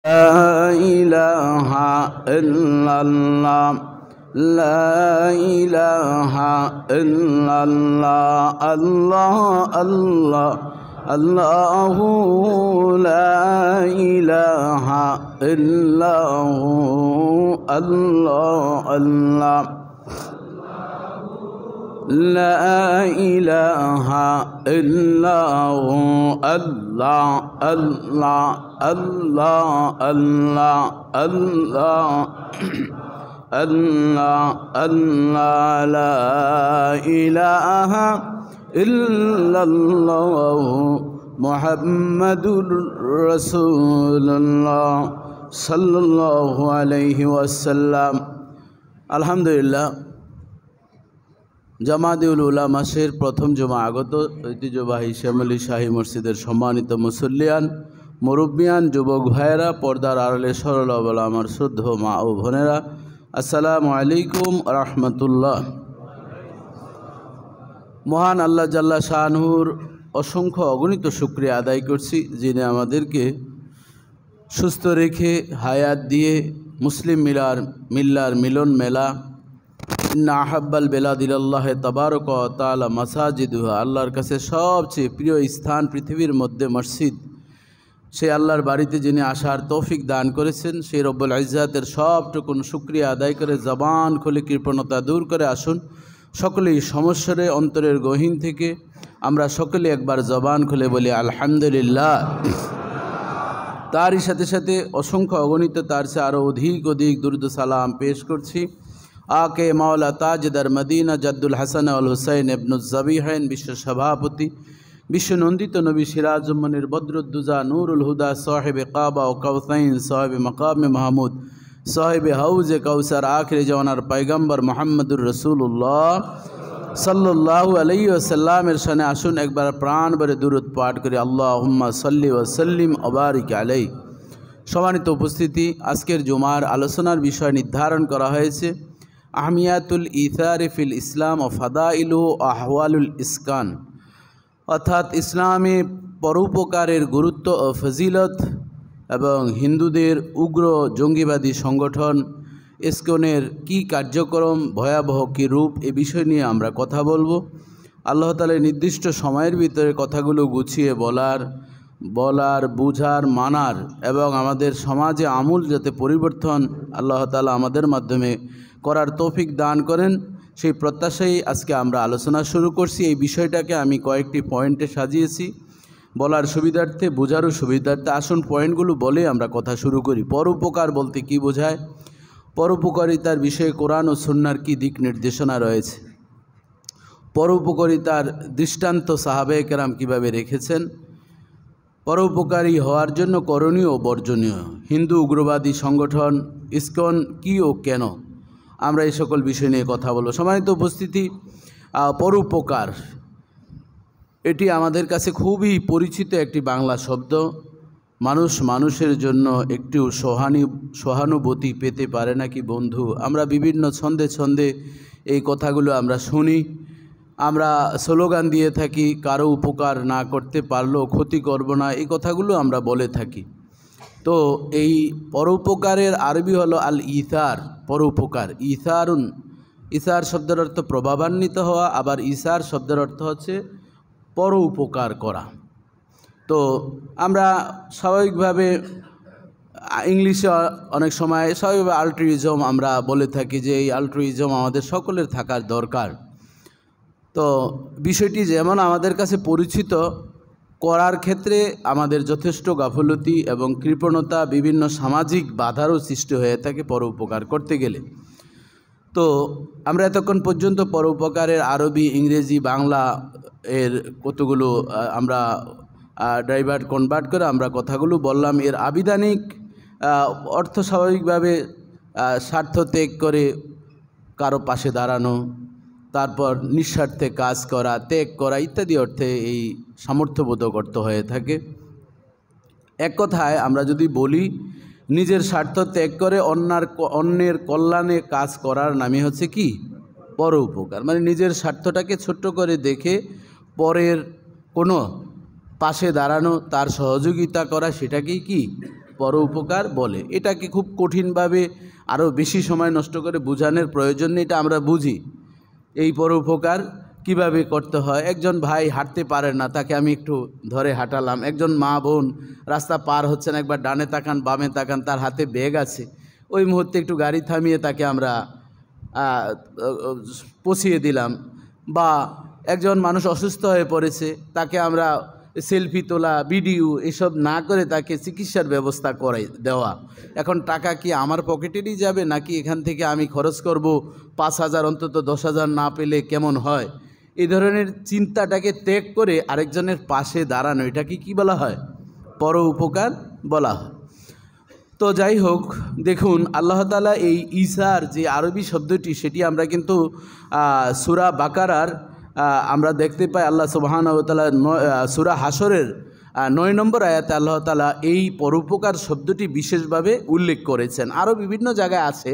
لا إله إلا الله لا إله إلا الله الله الله الله لا إله إلا هو الله الله لا إله إلا هو الله الله الله الله الله الله الله لا إله إلا الله محمد رسول الله صلى الله عليه وسلم الحمد لله জামাতুল উলামা মাসের প্রথম জুমা আগত ঐতিহ্যবাহী শ্যামলী শাহী মসজিদের সম্মানিত মুসল্লিয়ান মুরব্বিয়ান যুবক ভাইয়েরা পর্দার আড়ালে সরল বলা আমার শুদ্ধ মা ও বোনেরা আসসালামু আলাইকুম রাহমাতুল্লাহ। মহান আল্লাহ জাল্লা শানুর অসংখ্য অগণিত শুকরিয়া আদায় করছি, যিনি আমাদেরকে সুস্থ রেখে হায়াত দিয়ে মুসলিম মিল্লার মিলন মেলা ইন্না আহাব্বাল বেলাদিল্লাহ তাবারক ওয়া তাআলা মাসাজিদুহা, আল্লাহর কাছে সবচেয়ে প্রিয় স্থান পৃথিবীর মধ্যে মসজিদ, সেই আল্লাহর বাড়িতে যিনি আসার তৌফিক দান করেছেন, সেই রব্বুল ইজ্জাতের সবটুকুন শুকরিয়া আদায় করে জবান খুলে কৃপণতা দূর করে আসুন সকলেই সমস্যারে অন্তরের গহীন থেকে আমরা সকলে একবার জবান খুলে বলি আলহামদুলিল্লাহ। তারই সাথে সাথে অসংখ্য অগণিত তার চেয়ে আরও অধিক দুরুদ সালাম পেশ করছি আকে মাওলা তাজদার মদিনা জাদ্দুল হাসান আল হুসাইন ইবনুজ জাবিহাইন বিশ্ব সভাপতি বিশ্বনন্দিত নবী সিরাজুম্মনির বদরুদ্দুজা নূরুল হুদা সাহেবে কাবা ও কাউসাইন সাহেবে মকামে মাহমুদ সাহেবে হাউজে কাউসার আখির জওয়ানার পয়গম্বর মোহাম্মদুর রসুল্লাহ সাল্লাল্লাহু আলাইহি ওয়াসাল্লামের শানে আসুন একবার প্রাণ ভরে দুরূদ পাঠ করি আল্লাহুম্মা সাল্লি ওয়া সাল্লিম ওয়া বারিক আলাইহি। সম্মানিত উপস্থিতি, আজকের জুমার আলোচনার বিষয় নির্ধারণ করা হয়েছে আহমিয়াতুল ইসার ফিল ইসলাম ও ফাদাইলু ও আহওয়ালুল ইসকান, অর্থাৎ ইসলামে পরোপকারের গুরুত্ব ও ফজিলত এবং হিন্দুদের উগ্র জঙ্গিবাদী সংগঠন ইসকনের কি কার্যক্রম, ভয়াবহ কী রূপ, এ বিষয় নিয়ে আমরা কথা বলবো। আল্লাহ তাআলার নির্দিষ্ট সময়ের ভিতরে কথাগুলো গুছিয়ে বলার বুঝার মানার এবং আমাদের সমাজে আমূল যাতে পরিবর্তন আল্লাহ তাআলা আমাদের মাধ্যমে করার তৌফিক দান করেন, সেই প্রত্যাশাই আজকে আমরা আলোচনা শুরু করছি। এই বিষয়টাকে আমি কয়েকটি পয়েন্টে সাজিয়েছি বলার সুবিধার্থে, বোঝারও সুবিধার্থে। আসুন পয়েন্টগুলো বলে আমরা কথা শুরু করি। পরোপকার বলতে কি বোঝায়, পরোপকারিতার বিষয়ে কোরআন ও সুন্নাহর কি দিক নির্দেশনা রয়েছে, পরোপকারিতার দৃষ্টান্ত সাহাবায়ে কেরাম কীভাবে রেখেছেন, পরোপকারী হওয়ার জন্য করণীয় ও বর্জনীয়, হিন্দু উগ্রবাদী সংগঠন ইসকন কি ও কেন, আমরা এই সকল বিষয় নিয়ে কথা বলব। সম্মানিত উপস্থিতি, পরোপকার এটি আমাদের কাছে খুবই পরিচিত একটি বাংলা শব্দ। মানুষ মানুষের জন্য একটু সহানুভূতি পেতে পারে নাকি বন্ধু, আমরা বিভিন্ন ছন্দে ছন্দে এই কথাগুলো আমরা শুনি, আমরা স্লোগান দিয়ে থাকি, কারো উপকার না করতে পারলেও ক্ষতি করব না, এই কথাগুলো আমরা বলে থাকি। তো এই পরোপকারের আরবি হলো আল ইসার, পরোপকার। ইসারুন, ইসার শব্দের অর্থ প্রভাবান্বিত হওয়া, আবার ইসার শব্দের অর্থ হচ্ছে পরোপকার করা। তো আমরা স্বাভাবিকভাবে ইংলিশে অনেক সময় স্বাভাবিকভাবে আল্ট্রুইজম আমরা বলে থাকি যে এই আল্ট্রুইজম আমাদের সকলের থাকার দরকার। তো বিষয়টি যেমন আমাদের কাছে পরিচিত, করার ক্ষেত্রে আমাদের যথেষ্ট গাফলতি এবং কৃপণতা, বিভিন্ন সামাজিক বাধারও সৃষ্টি হয়ে থাকে পরোপকার করতে গেলে। তো আমরা এতক্ষণ পর্যন্ত পরোপকারের আরবি, ইংরেজি, বাংলা এর কতগুলো আমরা কনভার্ট করে আমরা কথাগুলো বললাম। এর আবিধানিক অর্থ স্বাভাবিকভাবে স্বার্থ ত্যাগ করে কারো পাশে দাঁড়ানো, তারপর নিঃস্বার্থে কাজ করা, ত্যাগ করা ইত্যাদি অর্থে এই সামর্থ্যবোধক অর্থ হয়ে থাকে। এক কথায় আমরা যদি বলি নিজের স্বার্থ ত্যাগ করে অন্যের কল্যাণে কাজ করার নামই হচ্ছে কি পরোপকার। মানে নিজের স্বার্থটাকে ছোট্ট করে দেখে পরের কোনো পাশে দাঁড়ানো, তার সহযোগিতা করা, সেটাকেই কি পরোপকার বলে। এটাকে খুব কঠিনভাবে আরও বেশি সময় নষ্ট করে বোঝানোর প্রয়োজন নেই, এটা আমরা বুঝি। এই পরোপকার কিভাবে করতে হয়। একজন ভাই হাঁটতে পারে না, তাকে আমি একটু ধরে হাঁটালাম। একজন মা বোন রাস্তা পার হচ্ছেন, একবার ডানে তাকান বামে তাকান, তার হাতে ব্যাগ আছে, ওই মুহূর্তে একটু গাড়ি থামিয়ে তাকে আমরা পৌঁছিয়ে দিলাম। বা একজন মানুষ অসুস্থ হয়ে পড়েছে, তাকে আমরা সেলফি তোলা ভিডিও এসব না করে তাকে চিকিৎসার ব্যবস্থা করে দেওয়া। এখন টাকা কি আমার পকেটেরই যাবে, নাকি এখান থেকে আমি খরচ করব 5,000, অন্তত 10,000 না পেলে কেমন হয়? এই ধরনের চিন্তাটাকে ত্যাগ করে আরেকজনের পাশে দাঁড়ানো, এটাকে কি বলা হয়? পরোপকার বলা হয়। তো যাই হোক, দেখুন আল্লাহ তাআলা এই ঈসার যে আরবি শব্দটি, সেটি আমরা কিন্তু সূরা বাকারার আমরা দেখতে পাই। আল্লাহ সুবহানাহু ওয়া তাআলা সূরা হাশরের 9 নম্বর আয়াতে আল্লাহ তাআলা এই পরোপকার শব্দটি বিশেষভাবে উল্লেখ করেছেন। আরও বিভিন্ন জায়গায় আছে,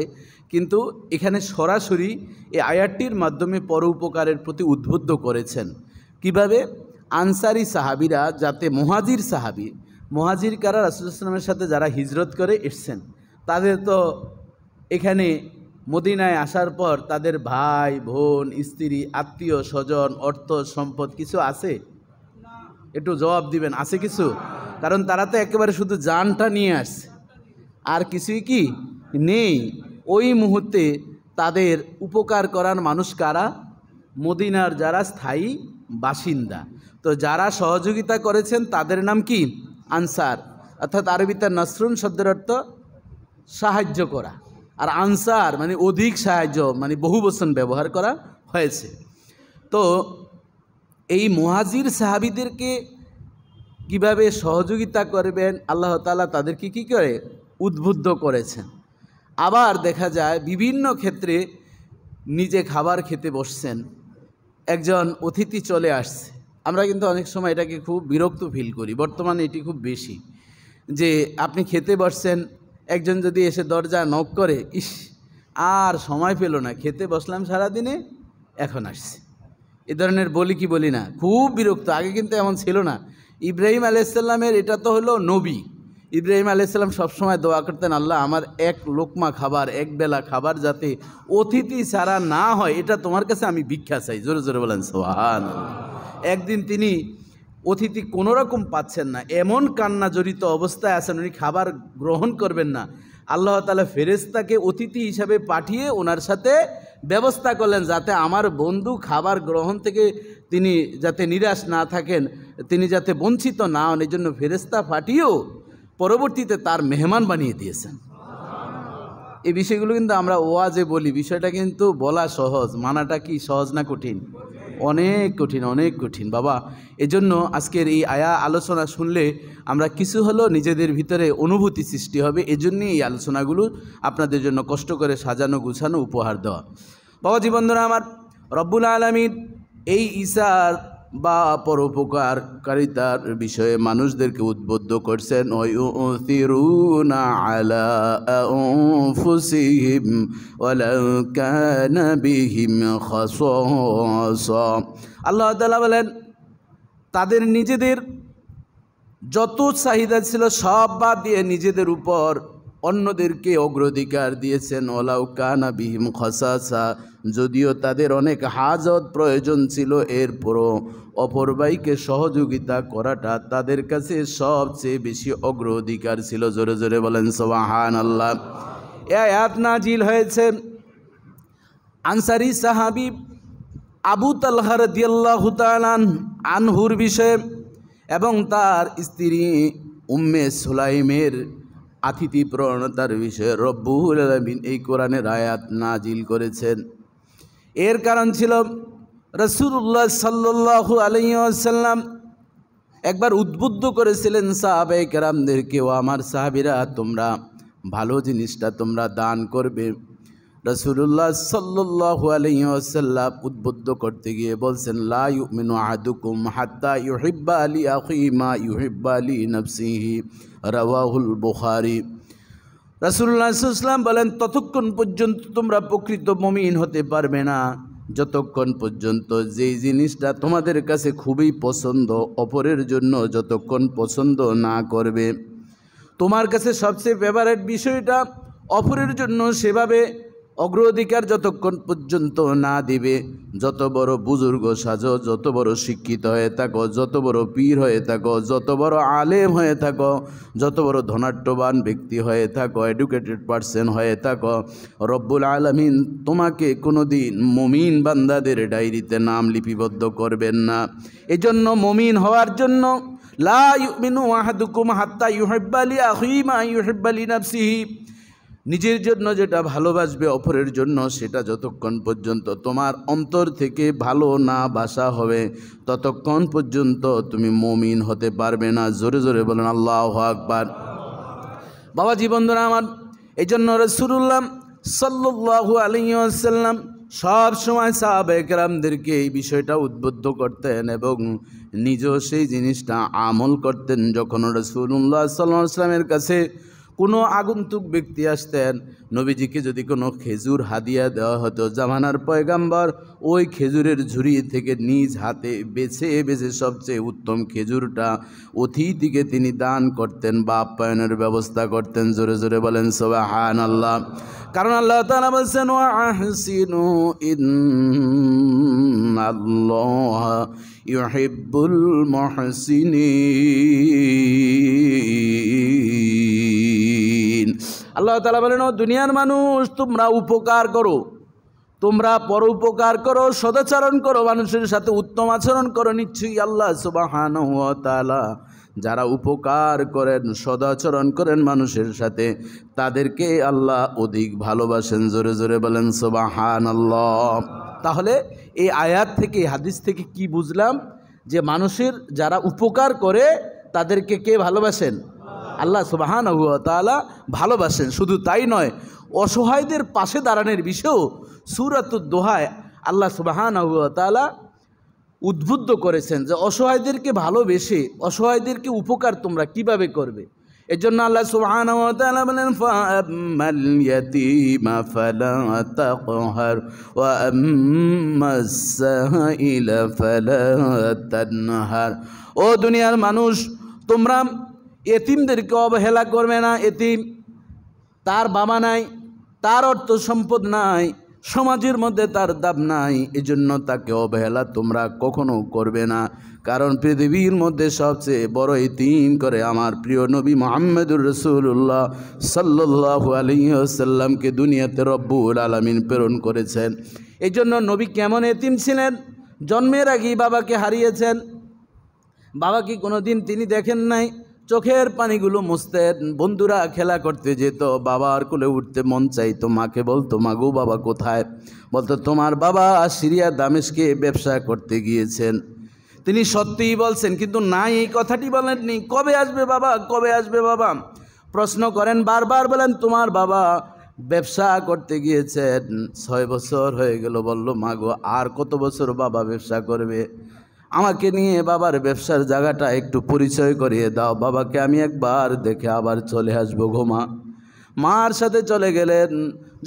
কিন্তু এখানে সরাসরি এই আয়াতটির মাধ্যমে পরোপকারের প্রতি উদ্বুদ্ধ করেছেন। কিভাবে? আনসারি সাহাবিরা, যাতে মুহাজির কারা রাসূলুল্লাহ সাল্লাল্লাহু আলাইহি ওয়াসাল্লামের সাথে যারা হিজরত করে এসছেন, তাদের তো এখানে মদিনায় আসার পর তাদের ভাই বোন স্ত্রী আত্মীয় স্বজন অর্থ সম্পদ কিছু আছে? একটু জবাব দিবেন, আছে কিছু? কারণ তারা তো একেবারে শুধু জানটা নিয়ে আসছে, আর কিছুই কি নেই। ওই মুহূর্তে তাদের উপকার করার মানুষ কারা? মদিনার যারা স্থায়ী বাসিন্দা। তো যারা সহযোগিতা করেছেন তাদের নাম কি? আনসার। অর্থাৎ আরবিতে নসরুন শব্দের অর্থ সাহায্য করা, আর আনসার মানে অধিক সাহায্য, মানে বহুবচন ব্যবহার করা হয়েছে। তো এই মুহাজির সাহাবীদেরকে কিভাবে সহযোগিতা করবেন আল্লাহ তাআলা তাদেরকে কি করে উদ্বুদ্ধ করেছেন। আবার দেখা যায় বিভিন্ন ক্ষেত্রে নিজে খাবার খেতে বসছেন, একজন অতিথি চলে আসছে। আমরা কিন্তু অনেক সময় এটাকে খুব বিরক্ত ফিল করি, বর্তমানে এটি খুব বেশি, যে আপনি খেতে বসছেন, একজন যদি এসে দরজা নক করে, ইস আর সময় পেল না, খেতে বসলাম সারাদিনে, এখন আসছে। এ ধরনের বলি কি বলি না? খুব বিরক্ত। আগে কিন্তু এমন ছিল না। ইব্রাহিম আলাইহিস সালামের এটা তো হলো নবী। ইব্রাহিম আলাইহিস সালাম সবসময় দোয়া করতেন, আল্লাহ আমার এক লোকমা খাবার, এক বেলা খাবার যাতে অতিথি ছাড়া না হয়, এটা তোমার কাছে আমি ভিক্ষা চাই। জোরে জোরে বলেন সুবহানাল্লাহ। একদিন তিনি অতিথি কোনো রকম পাচ্ছেন না, এমন কান্না জড়িত অবস্থায় আছেন, উনি খাবার গ্রহণ করবেন না। আল্লাহ তাআলা ফেরেশতাকে অতিথি হিসাবে পাঠিয়ে ওনার সাথে ব্যবস্থা করলেন, যাতে আমার বন্ধু খাবার গ্রহণ থেকে তিনি যাতে নিরাশ না থাকেন, তিনি যাতে বঞ্চিত না হন, এই জন্য ফেরেশতা পাঠিয়েও পরবর্তীতে তার মেহমান বানিয়ে দিয়েছেন। এই বিষয়গুলো কিন্তু আমরা ওয়াজে বলি, বিষয়টা কিন্তু বলা সহজ, মানাটা কি সহজ না কঠিন? অনেক কঠিন, অনেক কঠিন বাবা। এজন্য আজকের এই আলোচনা শুনলে আমরা কিছু হলেও নিজেদের ভিতরে অনুভূতি সৃষ্টি হবে। এজন্যই এই আলোচনাগুলো আপনাদের জন্য কষ্ট করে সাজানো গুছানো উপহার দেওয়া। বাবা জীবনধরা আমার, রব্বুল আলামিন এই ঈসার বা পরোপকারিতার বিষয়ে মানুষদেরকে উদ্বুদ্ধ করছেন। ওয়ায়ুথিরুনা আলা আনফুসিহিম ওয়ালাউ কানা বিহিম খাসাসা। আল্লাহ তাআলা বলেন, তাদের নিজেদের যত চাহিদা ছিল সব বাদ দিয়ে নিজেদের উপর অন্যদেরকে অগ্রাধিকার দিয়েছেন। ওয়ালাউ কানা বিহিম খাসাসা, যদিও তাদের অনেক হাজত প্রয়োজন ছিল, এরপরও অপর ভাইকে সহযোগিতা করাটা তাদের কাছে সবচেয়ে বেশি অগ্রাধিকার ছিল। জোরে জোরে বলেন সুবহানাল্লাহ। এই আয়াত নাজিল হয়েছে আনসারী সাহাবী আবু তালহা রাদিয়াল্লাহু তাআলা আনহুর বিষয়ে এবং তার স্ত্রী উম্মে সুলাইমের আতিথি প্রণতার বিষয়ে রব্বুল আলামিন এই কোরআনের আয়াত নাজিল করেছেন। এর কারণ ছিল রাসূলুল্লাহ সাল্লাল্লাহু আলাইহি ওয়াসাল্লাম একবার উদ্বুদ্ধ করেছিলেন সাহাবায়ে কেরামদেরকে, ও আমার সাহাবীরা, তোমরা ভালো জিনিসটা তোমরা দান করবে। রাসূলুল্লাহ সাল্লাল্লাহু আলাইহি ওয়াসাল্লাম উদ্বুদ্ধ করতে গিয়ে বলছেন, লা ইউমিনু আহাদুকুম হাত্তা ইউহিব্বা লি আখিহি মা ইউহিব্বা লি নাফসিহি, রাওয়াহুল বুখারী। রাসূলুল্লাহ সাল্লাল্লাহু আলাইহি ওয়াসাল্লাম বলেন, ততক্ষণ পর্যন্ত তোমরা প্রকৃত মুমিন হতে পারবে না যতক্ষণ পর্যন্ত যেই জিনিসটা তোমাদের কাছে খুবই পছন্দ অপরের জন্য যতক্ষণ পছন্দ না করবে। তোমার কাছে সবচেয়ে ফেভারিট বিষয়টা অপরের জন্য সেভাবে অগ্রাধিকার যতক্ষণ পর্যন্ত না দিবে, যত বড় বুজুর্গ সাজো, যত বড় শিক্ষিত হয়ে থাকো, যত বড় পীর হয়ে থাকো, যত বড় আলেম হয়ে থাকো, যত বড় ধনাঢ্যবান ব্যক্তি হয়ে থাকো, এডুকেটেড পারসন হয়ে থাকো, রব্বুল আলামিন তোমাকে কোনোদিন মুমিন বান্দাদের ডায়েরিতে নাম লিপিবদ্ধ করবেন না। এজন্য মুমিন হওয়ার জন্য লা ইউমিনু আহাদুকুম হাত্তা ইউহিব্বা লিআখিহি মা ইউহিব্বা লিনাফসিহি, নিজের জন্য যেটা ভালোবাসবে অপরের জন্য সেটা যতক্ষণ পর্যন্ত তোমার অন্তর থেকে ভালো না বাসা হবে ততক্ষণ পর্যন্ত তুমি মুমিন হতে পারবে না। জোরে জোরে বলেন আল্লাহু আকবার। বাবাজি বন্ধুরা আমার, এই জন্য রাসূলুল্লাহ সাল্লাল্লাহু আলাইহি ওয়াসাল্লাম সব সময় সাহাবায়ে কেরামদেরকে এই বিষয়টা উদ্বুদ্ধ করতেন এবং নিজেও সেই জিনিসটা আমল করতেন। যখন রাসূলুল্লাহ সাল্লাল্লাহু আলাইহি ওয়াসাল্লামের কাছে কোনো আগন্তুক ব্যক্তি আসতেন, নবীজিকে যদি কোনো খেজুর হাদিয়া দেওয়া হতো, জামানার পয়গাম্বর ওই খেজুরের ঝুড়ি থেকে নিজ হাতে বেছে বেছে সবচেয়ে উত্তম খেজুরটা অতিথিকে তিনি দান করতেন বা আপ্যায়নের ব্যবস্থা করতেন। জোরে জোরে বলেন সুবহানাল্লাহ। কারণ আল্লাহ তাআলা বলেছেন ওয়া আহসিনু ইন্নাল্লাহা ইউহিব্বুল মুহসিনিন। আল্লাহ তাআলা বলেন ও দুনিয়ার মানুষ, তোমরা উপকার করো, তোমরা পরোপকার করো, সদাচরণ করো, মানুষের সাথে উত্তম আচরণ করো। নিশ্চয়ই আল্লাহ সুবহানাহু ওয়া তাআলা যারা উপকার করেন, সদাচরণ করেন মানুষের সাথে, তাদেরকে আল্লাহ অধিক ভালোবাসেন। জোরে জোরে বলেন সুবহানাল্লাহ। তাহলে এই আয়াত থেকে, হাদিস থেকে কি বুঝলাম? যে মানুষের যারা উপকার করে তাদেরকে কে ভালোবাসেন? আল্লাহ সুবহানাহু ওয়া তাআলা ভালোবাসেন। শুধু তাই নয়, অসহায়দের পাশে দাঁড়ানোর বিষয়েও সূরাতুদ দোহায় আল্লাহ সুবহানাহু ওয়া তাআলা উদ্বুদ্ধ করেছেন যে অসহায়দেরকে ভালোবেসে অসহায়দেরকে উপকার তোমরা কিভাবে করবে। এজন্য আল্লাহ সুবহানাহু ওয়া তাআলা বলেন ফাআম্মাল ইয়াতীমা ফালা তাকহার ওয়া আম্মাস সাইলা ফালা তানহার। ও দুনিয়ার মানুষ, তোমরা এতিমদেরকে অবহেলা করবে না। এতিম, তার বাবা নাই, তার অর্থ সম্পদ নাই, সমাজের মধ্যে তার দাম নাই, এজন্য তাকে অবহেলা তোমরা কখনো করবে না। কারণ পৃথিবীর মধ্যে সবচেয়ে বড় এতিম করে আমার প্রিয় নবী মুহাম্মদুর রাসূলুল্লাহ সাল্লাল্লাহু আলাইহি ওয়াসাল্লামকে দুনিয়াতে রব্বুল আলামিন প্রেরণ করেছেন। এই জন্য নবী কেমন এতিম ছিলেন? জন্মের আগেই বাবাকে হারিয়েছেন। বাবাকে কোনোদিন তিনি দেখেন নাই। চোখের পানিগুলো মুছতেন। বন্ধুরা খেলা করতে যেত, বাবার কোলে উঠতে মন চাইতো, মাকে বলতো মাগো বাবা কোথায়? বলতো তোমার বাবা সিরিয়া দামেস্কে ব্যবসা করতে গিয়েছেন। তিনি সত্যিই বলছেন, কিন্তু নাই এই কথাটি বলেননি। কবে আসবে বাবা, কবে আসবে বাবা প্রশ্ন করেন, বারবার বলেন তোমার বাবা ব্যবসা করতে গিয়েছেন। 6 বছর হয়ে গেল। বলল মাগো আর কত বছর বাবা ব্যবসা করবে? আমাকে নিয়ে বাবার ব্যবসার জায়গাটা একটু পরিচয় করিয়ে দাও, বাবাকে আমি একবার দেখে আবার চলে আসবো ঘুমা। মার সাথে চলে গেলেন।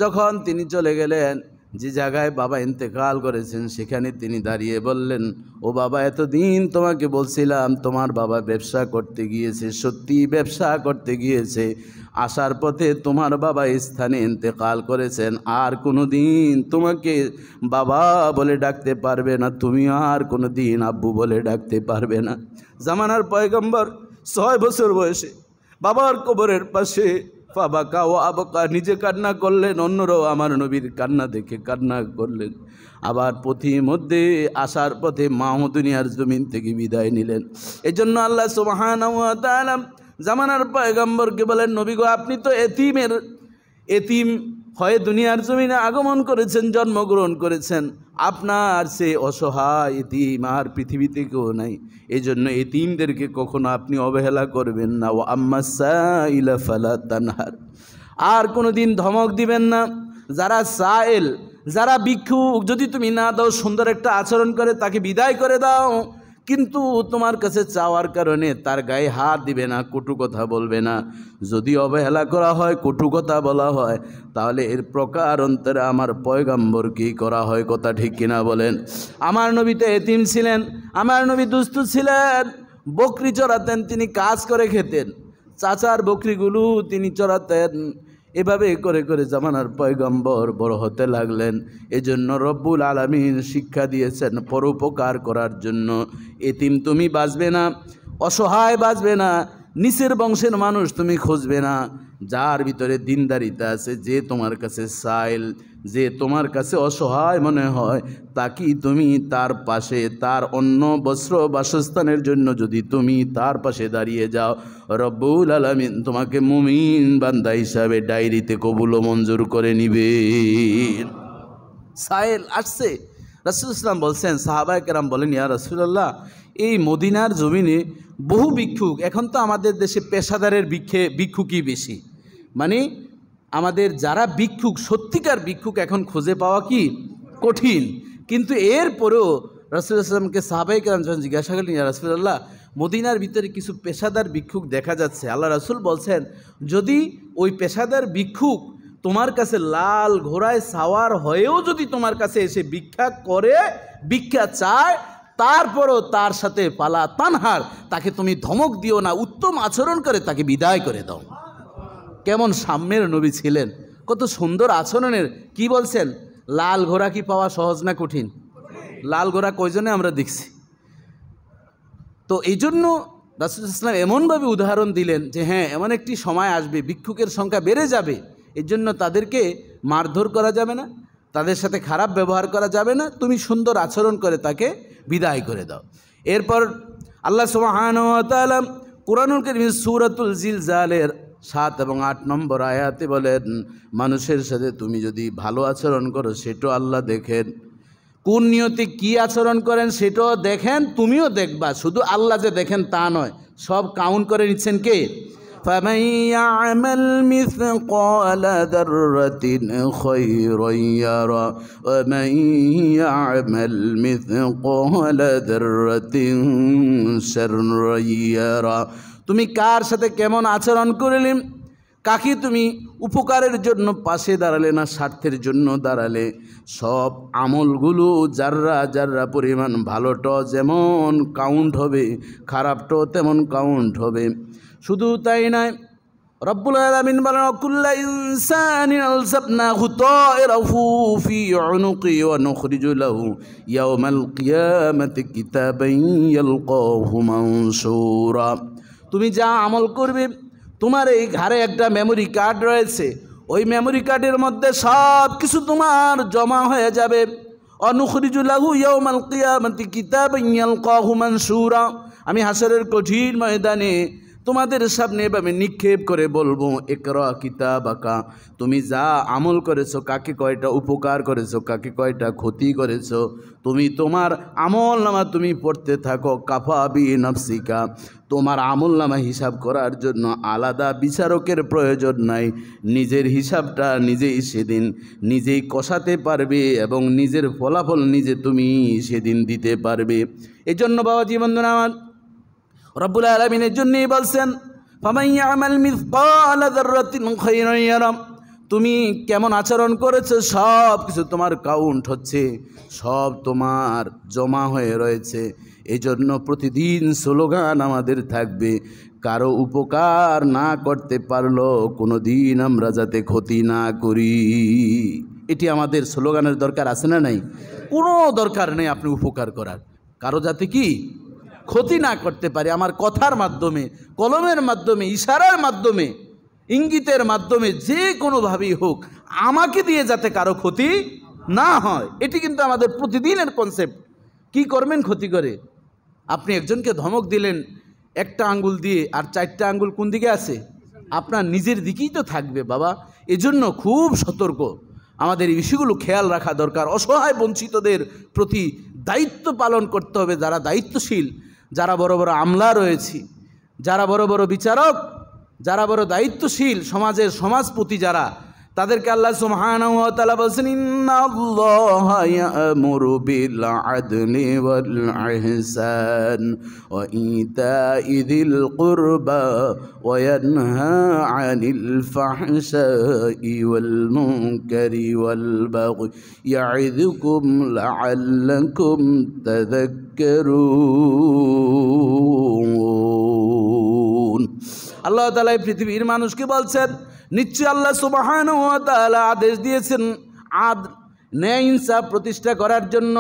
যখন তিনি চলে গেলেন, যে জায়গায় বাবা ইন্তেকাল করেছেন সেখানে তিনি দাঁড়িয়ে বললেন, ও বাবা এতদিন তোমাকে বলছিলাম তোমার বাবা ব্যবসা করতে গিয়েছে, সত্যি ব্যবসা করতে গিয়েছে, আসার পথে তোমার বাবা স্থানে ইন্তেকাল করেছেন, আর কোনো দিন তোমাকে বাবা বলে ডাকতে পারবে না, তুমি আর কোনো দিন আব্বু বলে ডাকতে পারবে না। জামানার পয়গম্বর 6 বছর বয়সে বাবার কবরের পাশে ফাবাকা ও আবকা নিজে কান্না করলেন, অন্যরাও আমার নবীর কান্না দেখে কান্না করলেন। আবার পথিমধ্যে আসার পথে মাও দুনিয়ার জমিন থেকে বিদায় নিলেন। এজন্য আল্লাহ সুবহানাহু ওয়া তাআলা জামানার পয়গম্বরকে বলেন, নবী গো আপনি তো এতিম হয়ে দুনিয়ার জমিনে আগমন করেছেন, জন্মগ্রহণ করেছেন, আপনার সে অসহায় এতিম আর পৃথিবীতে কেউ নাই। এই জন্য এতিমদেরকে কখনো আপনি অবহেলা করবেন না। ও আম্মাস সাইলা ফালা তানহার, আর কোনো দিন ধমক দিবেন না। যারা সাইল, যারা ভিক্ষুক, যদি তুমি না দাও, সুন্দর একটা আচরণ করে তাকে বিদায় করে দাও, কিন্তু তোমার কাছে চাওয়ার কারণে তার গায়ে হাত দিবে না, কটু কথা বলবে না। যদি অবহেলা করা হয়, কটু কথা বলা হয়, তাহলে এর প্রকার অন্তরে আমার পয়গম্বরকেই করা হয়। কথা ঠিক কিনা বলেন? আমার নবী তো এতিম ছিলেন, আমার নবী দুস্থ ছিলেন, বকরি চড়াতেন, তিনি কাজ করে খেতেন। চাচার বকরিগুলো তিনি চড়াতেন। এভাবে করে করে জামানার পয়গম্বর বড় হতে লাগলেন। এজন্য রব্বুল আলামিন শিক্ষা দিয়েছেন পরোপকার করার জন্য। এতিম তুমি বাঁচবে না, অসহায় বাঁচবে না, নিচের বংশের মানুষ তুমি খুঁজবে না। যার ভিতরে দিনদারিতা আছে, যে তোমার কাছে সাইল, যে তোমার কাছে অসহায় মনে হয়, তাকেই তুমি তার পাশে, তার অন্ন বস্ত্র বাসস্থানের জন্য যদি তুমি তার পাশে দাঁড়িয়ে যাও, রব্বুল আলামিন তোমাকে মুমিন বান্দা হিসাবে ডায়েরিতে কবুল ও মঞ্জুর করে নিবে। সাইল আসছে, রাসূল ইসলাম বলছেন, সাহাবায়ে কেরাম বলেন, ইয়া রাসূলুল্লাহ, এই মদিনার জমিনে বহু ভিক্ষুক, এখন তো আমাদের দেশে পেশাদারের ভিক্ষুকই বেশি, মানে আমাদের যারা ভিক্ষুক, সত্যিকার ভিক্ষুক এখন খুঁজে পাওয়া কি কঠিন। কিন্তু এরপরেও রাসূল ইসলামকে সাহাবায়ে কেরাম যখন জিজ্ঞাসা করলেন, ইয়া রাসূলুল্লাহ, মদিনার ভিতরে কিছু পেশাদার ভিক্ষুক দেখা যাচ্ছে, আল্লাহ রাসূল বলছেন, যদি ওই পেশাদার ভিক্ষুক তোমার কাছে লাল ঘোড়ায় সাওয়ার হয়েও যদি তোমার কাছে এসে ভিক্ষা করে, ভিক্ষা চায়, তারপরও তার সাথে পালা তানহার, তাকে তুমি ধমক দিও না, উত্তম আচরণ করে তাকে বিদায় করে দাও। কেমন সাম্যের নবী ছিলেন, কত সুন্দর আচরণের। কি বলছেন, লাল ঘোড়া কি পাওয়া সহজ না কঠিন? লাল ঘোড়া কয়জনে আমরা দেখছি। তো এই জন্য রাসূল ইসলাম এমনভাবে উদাহরণ দিলেন যে হ্যাঁ, এমন একটি সময় আসবে ভিক্ষুকের সংখ্যা বেড়ে যাবে, এর জন্য তাদেরকে মারধর করা যাবে না, তাদের সাথে খারাপ ব্যবহার করা যাবে না, তুমি সুন্দর আচরণ করে তাকে বিদায় করে দাও। এরপর আল্লাহ সুবহানাহু ওয়া তাআলা কুরআনুল কারীম সূরাতুল জিলজালের 7 এবং 8 নম্বর আয়াতে বলেন, মানুষের সাথে তুমি যদি ভালো আচরণ করো সেটাও আল্লাহ দেখেন, কোন নিয়তে কি আচরণ করেন সেটাও দেখেন, তুমিও দেখবা। শুধু আল্লাহ যে দেখেন তা নয়, সব কাউন্ট করে নিচ্ছেন কে? فَمَن يَعْمَلْ مِثْقَالَ ذَرَّةٍ خَيْرًا يَرَهُ وَمَن يَعْمَلْ مِثْقَالَ ذَرَّةٍ شَرًّا يَرَهُ। তুমি কার সাথে কেমন আচরণ করলে, কাকে তুমি উপকারের জন্য পাশে দাঁড়ালে না স্বার্থের জন্য দাঁড়ালে, সব আমলগুলো জাররা জাররা পরিমাণ, ভালোটা যেমন কাউন্ট হবে, খারাপটাও তেমন কাউন্ট হবে। শুধু তাই নয়, রব্বুল আলামিন বলেন, কুল্লা ইনসানিন আলযাবনাহু তায়রাহু ফি উনুকি ওয়া নুখরিজু লাহু ইয়াওমাল কিয়ামাতি কিতাবান ইয়ালকাহু মানসুরা। তুমি যা আমল করবে, তোমার এই ঘাড়ে একটা মেমোরি কার্ড রয়েছে, ওই মেমোরি কার্ডের মধ্যে সব কিছু তোমার জমা হয়ে যাবে। অনুখরিজু লাহু ইয়াওমাল কিয়ামাতি কিতাবান ইয়ালকাহু মানসুরা। আমি হাসরের কঠিন ময়দানে তোমাদের সামনে এভাবে নিক্ষেপ করে বলবো, ইকরা কিতাবাকা, তুমি যা আমল করেছো, কাকে কয়টা উপকার করেছো, কাকে কয়টা ক্ষতি করেছো, তুমি তোমার আমল নামা তুমি পড়তে থাকো। কাফা বি নাফসিকা, তোমার আমল নামা হিসাব করার জন্য আলাদা বিচারকের প্রয়োজন নাই, নিজের হিসাবটা নিজেই সেদিন নিজেই কষাতে পারবে এবং নিজের ফলাফল নিজে তুমি সেদিন দিতে পারবে। এজন্য বাবাজি বন্ধুরা আমার, রব্বুল আলামিনের জন্যই বলছেন, ফামান ইয়ামাল মিসকালা যাররাতিন খায়রান ইয়ারা। তুমি কেমন আচরণ করেছো সব কিছু তোমার কাউন্ট হচ্ছে, সব তোমার জমা হয়ে রয়েছে। এই জন্য প্রতিদিন স্লোগান আমাদের থাকবে, কারো উপকার না করতে পারলো কোনো দিন আমরা যাতে ক্ষতি না করি। এটি আমাদের স্লোগানের দরকার আছে না নাই? কোনো দরকার নেই আপনি উপকার করার, কারো যাতে কি ক্ষতি না করতে পারে। আমার কথার মাধ্যমে, কলমের মাধ্যমে, ইশারার মাধ্যমে, ইঙ্গিতের মাধ্যমে, যে কোনোভাবেই হোক, আমাকে দিয়ে যাতে কারো ক্ষতি না হয়, এটি কিন্তু আমাদের প্রতিদিনের কনসেপ্ট। কি করবেন ক্ষতি করে? আপনি একজনকে ধমক দিলেন একটা আঙ্গুল দিয়ে, আর 4টা আঙ্গুল কোন দিকে আছে? আপনার নিজের দিকেই তো থাকবে বাবা। এজন্য খুব সতর্ক, আমাদের এই বিষয়গুলো খেয়াল রাখা দরকার। অসহায় বঞ্চিতদের প্রতি দায়িত্ব পালন করতে হবে। যারা দায়িত্বশীল, যারা বড় বড় আমলা রয়েছে, যারা বড় বড় বিচারক, যারা বড় দায়িত্বশীল, সমাজের সমাজপতি যারা, তাদেরকে আল্লাহ সুবহানাহু ওয়া তাআলা বলেন, ইন্নাল্লাহা ইয়া'মুরু বিল আদলি ওয়াল ইহসান ওয়া ইতা'i যিল কুরবা ওয়া ইয়ানহা আনিল ফাহশাই ওয়াল মুনকারি ওয়াল বাগই ইয়া'ইযুকুম লা'আল্লাকুম তাযাক্কারুন। আল্লাহ তাআলা এই পৃথিবীর মানুষকে বলছেন, নিশ্চয়ই আল্লাহ সুবহানাহু ওয়া তাআলা আদেশ দিয়েছেন ন্যায় ইনসাফ প্রতিষ্ঠা করার জন্য,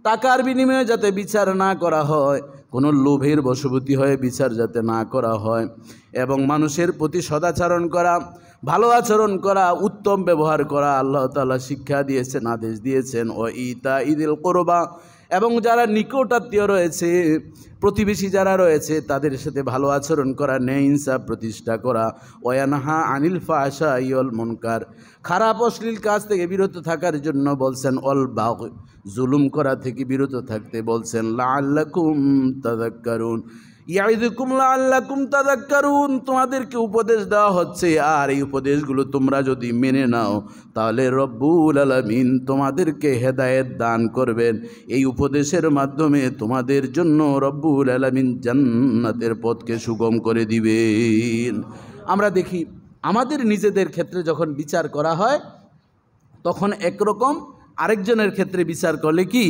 টাকার বিনিময়ে যাতে বিচার না করা হয়, কোনো লোভের বশবর্তী হয়ে বিচার যাতে না করা হয়, এবং মানুষের প্রতি সদাচরণ করা, ভালো আচরণ করা, উত্তম ব্যবহার করা আল্লাহ তাআলা শিক্ষা দিয়েছেন, আদেশ দিয়েছেন। ও ইতা ইদিল কোরবা, এবং যারা নিকটাত্মীয় রয়েছে, প্রতিবেশী যারা রয়েছে তাদের সাথে ভালো আচরণ করা, ন্যায় ইনসাফ প্রতিষ্ঠা করা। ওয়ানহা আনিল ফাহশাই ওয়াল মুনকার, খারাপ অশ্লীল কাজ থেকে বিরত থাকার জন্য বলছেন। অল বাগয়, জুলুম করা থেকে বিরত থাকতে বলছেন। লাআল্লাকুম তাযাক্কারুন, ইয়াইযুকুম লাআল্লাকুম তাযাক্কারুন, তোমাদেরকে উপদেশ দেওয়া হচ্ছে, আর এই উপদেশগুলো তোমরা যদি মেনে নাও তাহলে রব্বুল আলামিন তোমাদেরকে হেদায়েত দান করবেন। এই উপদেশের মাধ্যমে তোমাদের জন্য রব্বুল আলামিন জান্নাতের পথকে সুগম করে দিবেন। আমরা দেখি আমাদের নিজেদের ক্ষেত্রে যখন বিচার করা হয় তখন একরকম, আরেকজনের ক্ষেত্রে বিচার করলে কি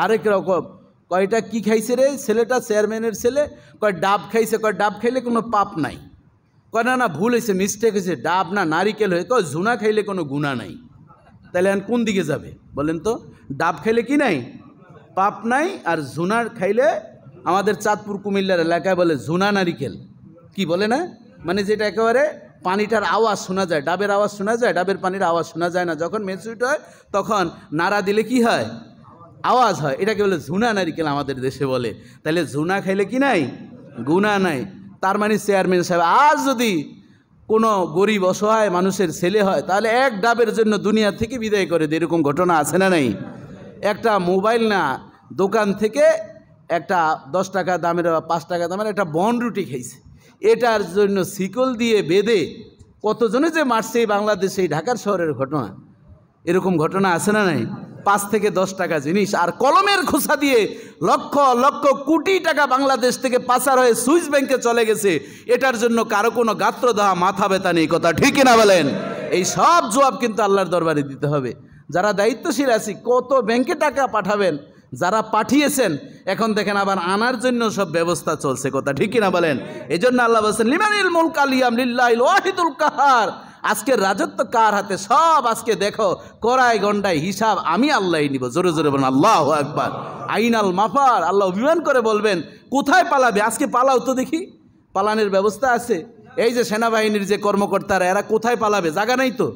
আরেক রকম। কয়টা কি খাইছে রে ছেলেটা, চেয়ারম্যানের ছেলে, কয় ডাব খাইছে, কয় ডাব খাইলে কোনো পাপ নাই, কয় না না ভুল হয়েছে, মিস্টেক হয়েছে, ডাব না নারিকেল হয়ে, কয় ঝুনা খাইলে কোনো গুণা নাই। তাহলে এখন কোন দিকে যাবে বলেন তো? ডাব খাইলে কি নাই? পাপ নাই। আর ঝুনা খাইলে আমাদের চাঁদপুর কুমিল্লার এলাকায় বলে ঝুনা নারিকেল, কি বলে না, মানে যেটা একেবারে পানিটার আওয়াজ শোনা যায়, ডাবের আওয়াজ শোনা যায়, ডাবের পানির আওয়াজ শোনা যায় না, যখন মেচুরিট হয় তখন নাড়া দিলে কি হয়? আওয়াজ হয়। এটাকে বলে ঝুনা নারিকেল আমাদের দেশে বলে। তাহলে ঝুনা খাইলে কি নাই? গুনাহ নাই। তার মানে চেয়ারম্যান সাহেব আজ যদি কোনো গরিব অসহায় মানুষের ছেলে হয় তাহলে এক ডাবের জন্য দুনিয়া থেকে বিদায় করে দেয়, এরকম ঘটনা আছে না নাই? একটা মোবাইল না দোকান থেকে একটা 10 টাকা দামের বা 5 টাকা দামের একটা বনরুটি খাইছে, এটার জন্য শিকল দিয়ে বেঁধে কতজনে যে মারছে এই বাংলাদেশে, এই ঢাকার শহরের ঘটনা, এরকম ঘটনা আছে না নাই? 5 থেকে 10 টাকা জিনিস আর কলমের খোসা দিয়ে লক্ষ লক্ষ কোটি টাকা বাংলাদেশ থেকে পাচার হয়ে সুইস ব্যাংকে চলে গেছে, এটার জন্য কারো কোনো গাত্র দেওয়া মাথা ব্যথা নেই। কথা ঠিক না বলেন? এই সব জবাব কিন্তু আল্লাহর দরবারে দিতে হবে। যারা দায়িত্বশীল আছি, কত ব্যাংকে টাকা পাঠাবেন, যারা পাঠিয়েছেন এখন দেখেন আবার আনার জন্য সব ব্যবস্থা চলছে। কথা ঠিক না বলেন? এই জন্য আল্লাহ বলছেন লিমানিল মুলক আলিয়াম লিল্লাহিল ওয়াহিদুল কাহার, আজকের রাজত্ব কার হাতে, সব আজকে দেখো কড়াই গন্ডায় হিসাব আমি আল্লাহই নিব। জোরে জোরে বলেন আল্লাহু আকবার। আইনাল মাফার, আল্লাহ অভিমান করে বলবেন কোথায় পালাবে, আজকে পালাও তো দেখি, পালানোর ব্যবস্থা আছে? এই যে সেনাবাহিনীর যে কর্মকর্তারা, এরা কোথায় পালাবে? জায়গা নাই তো।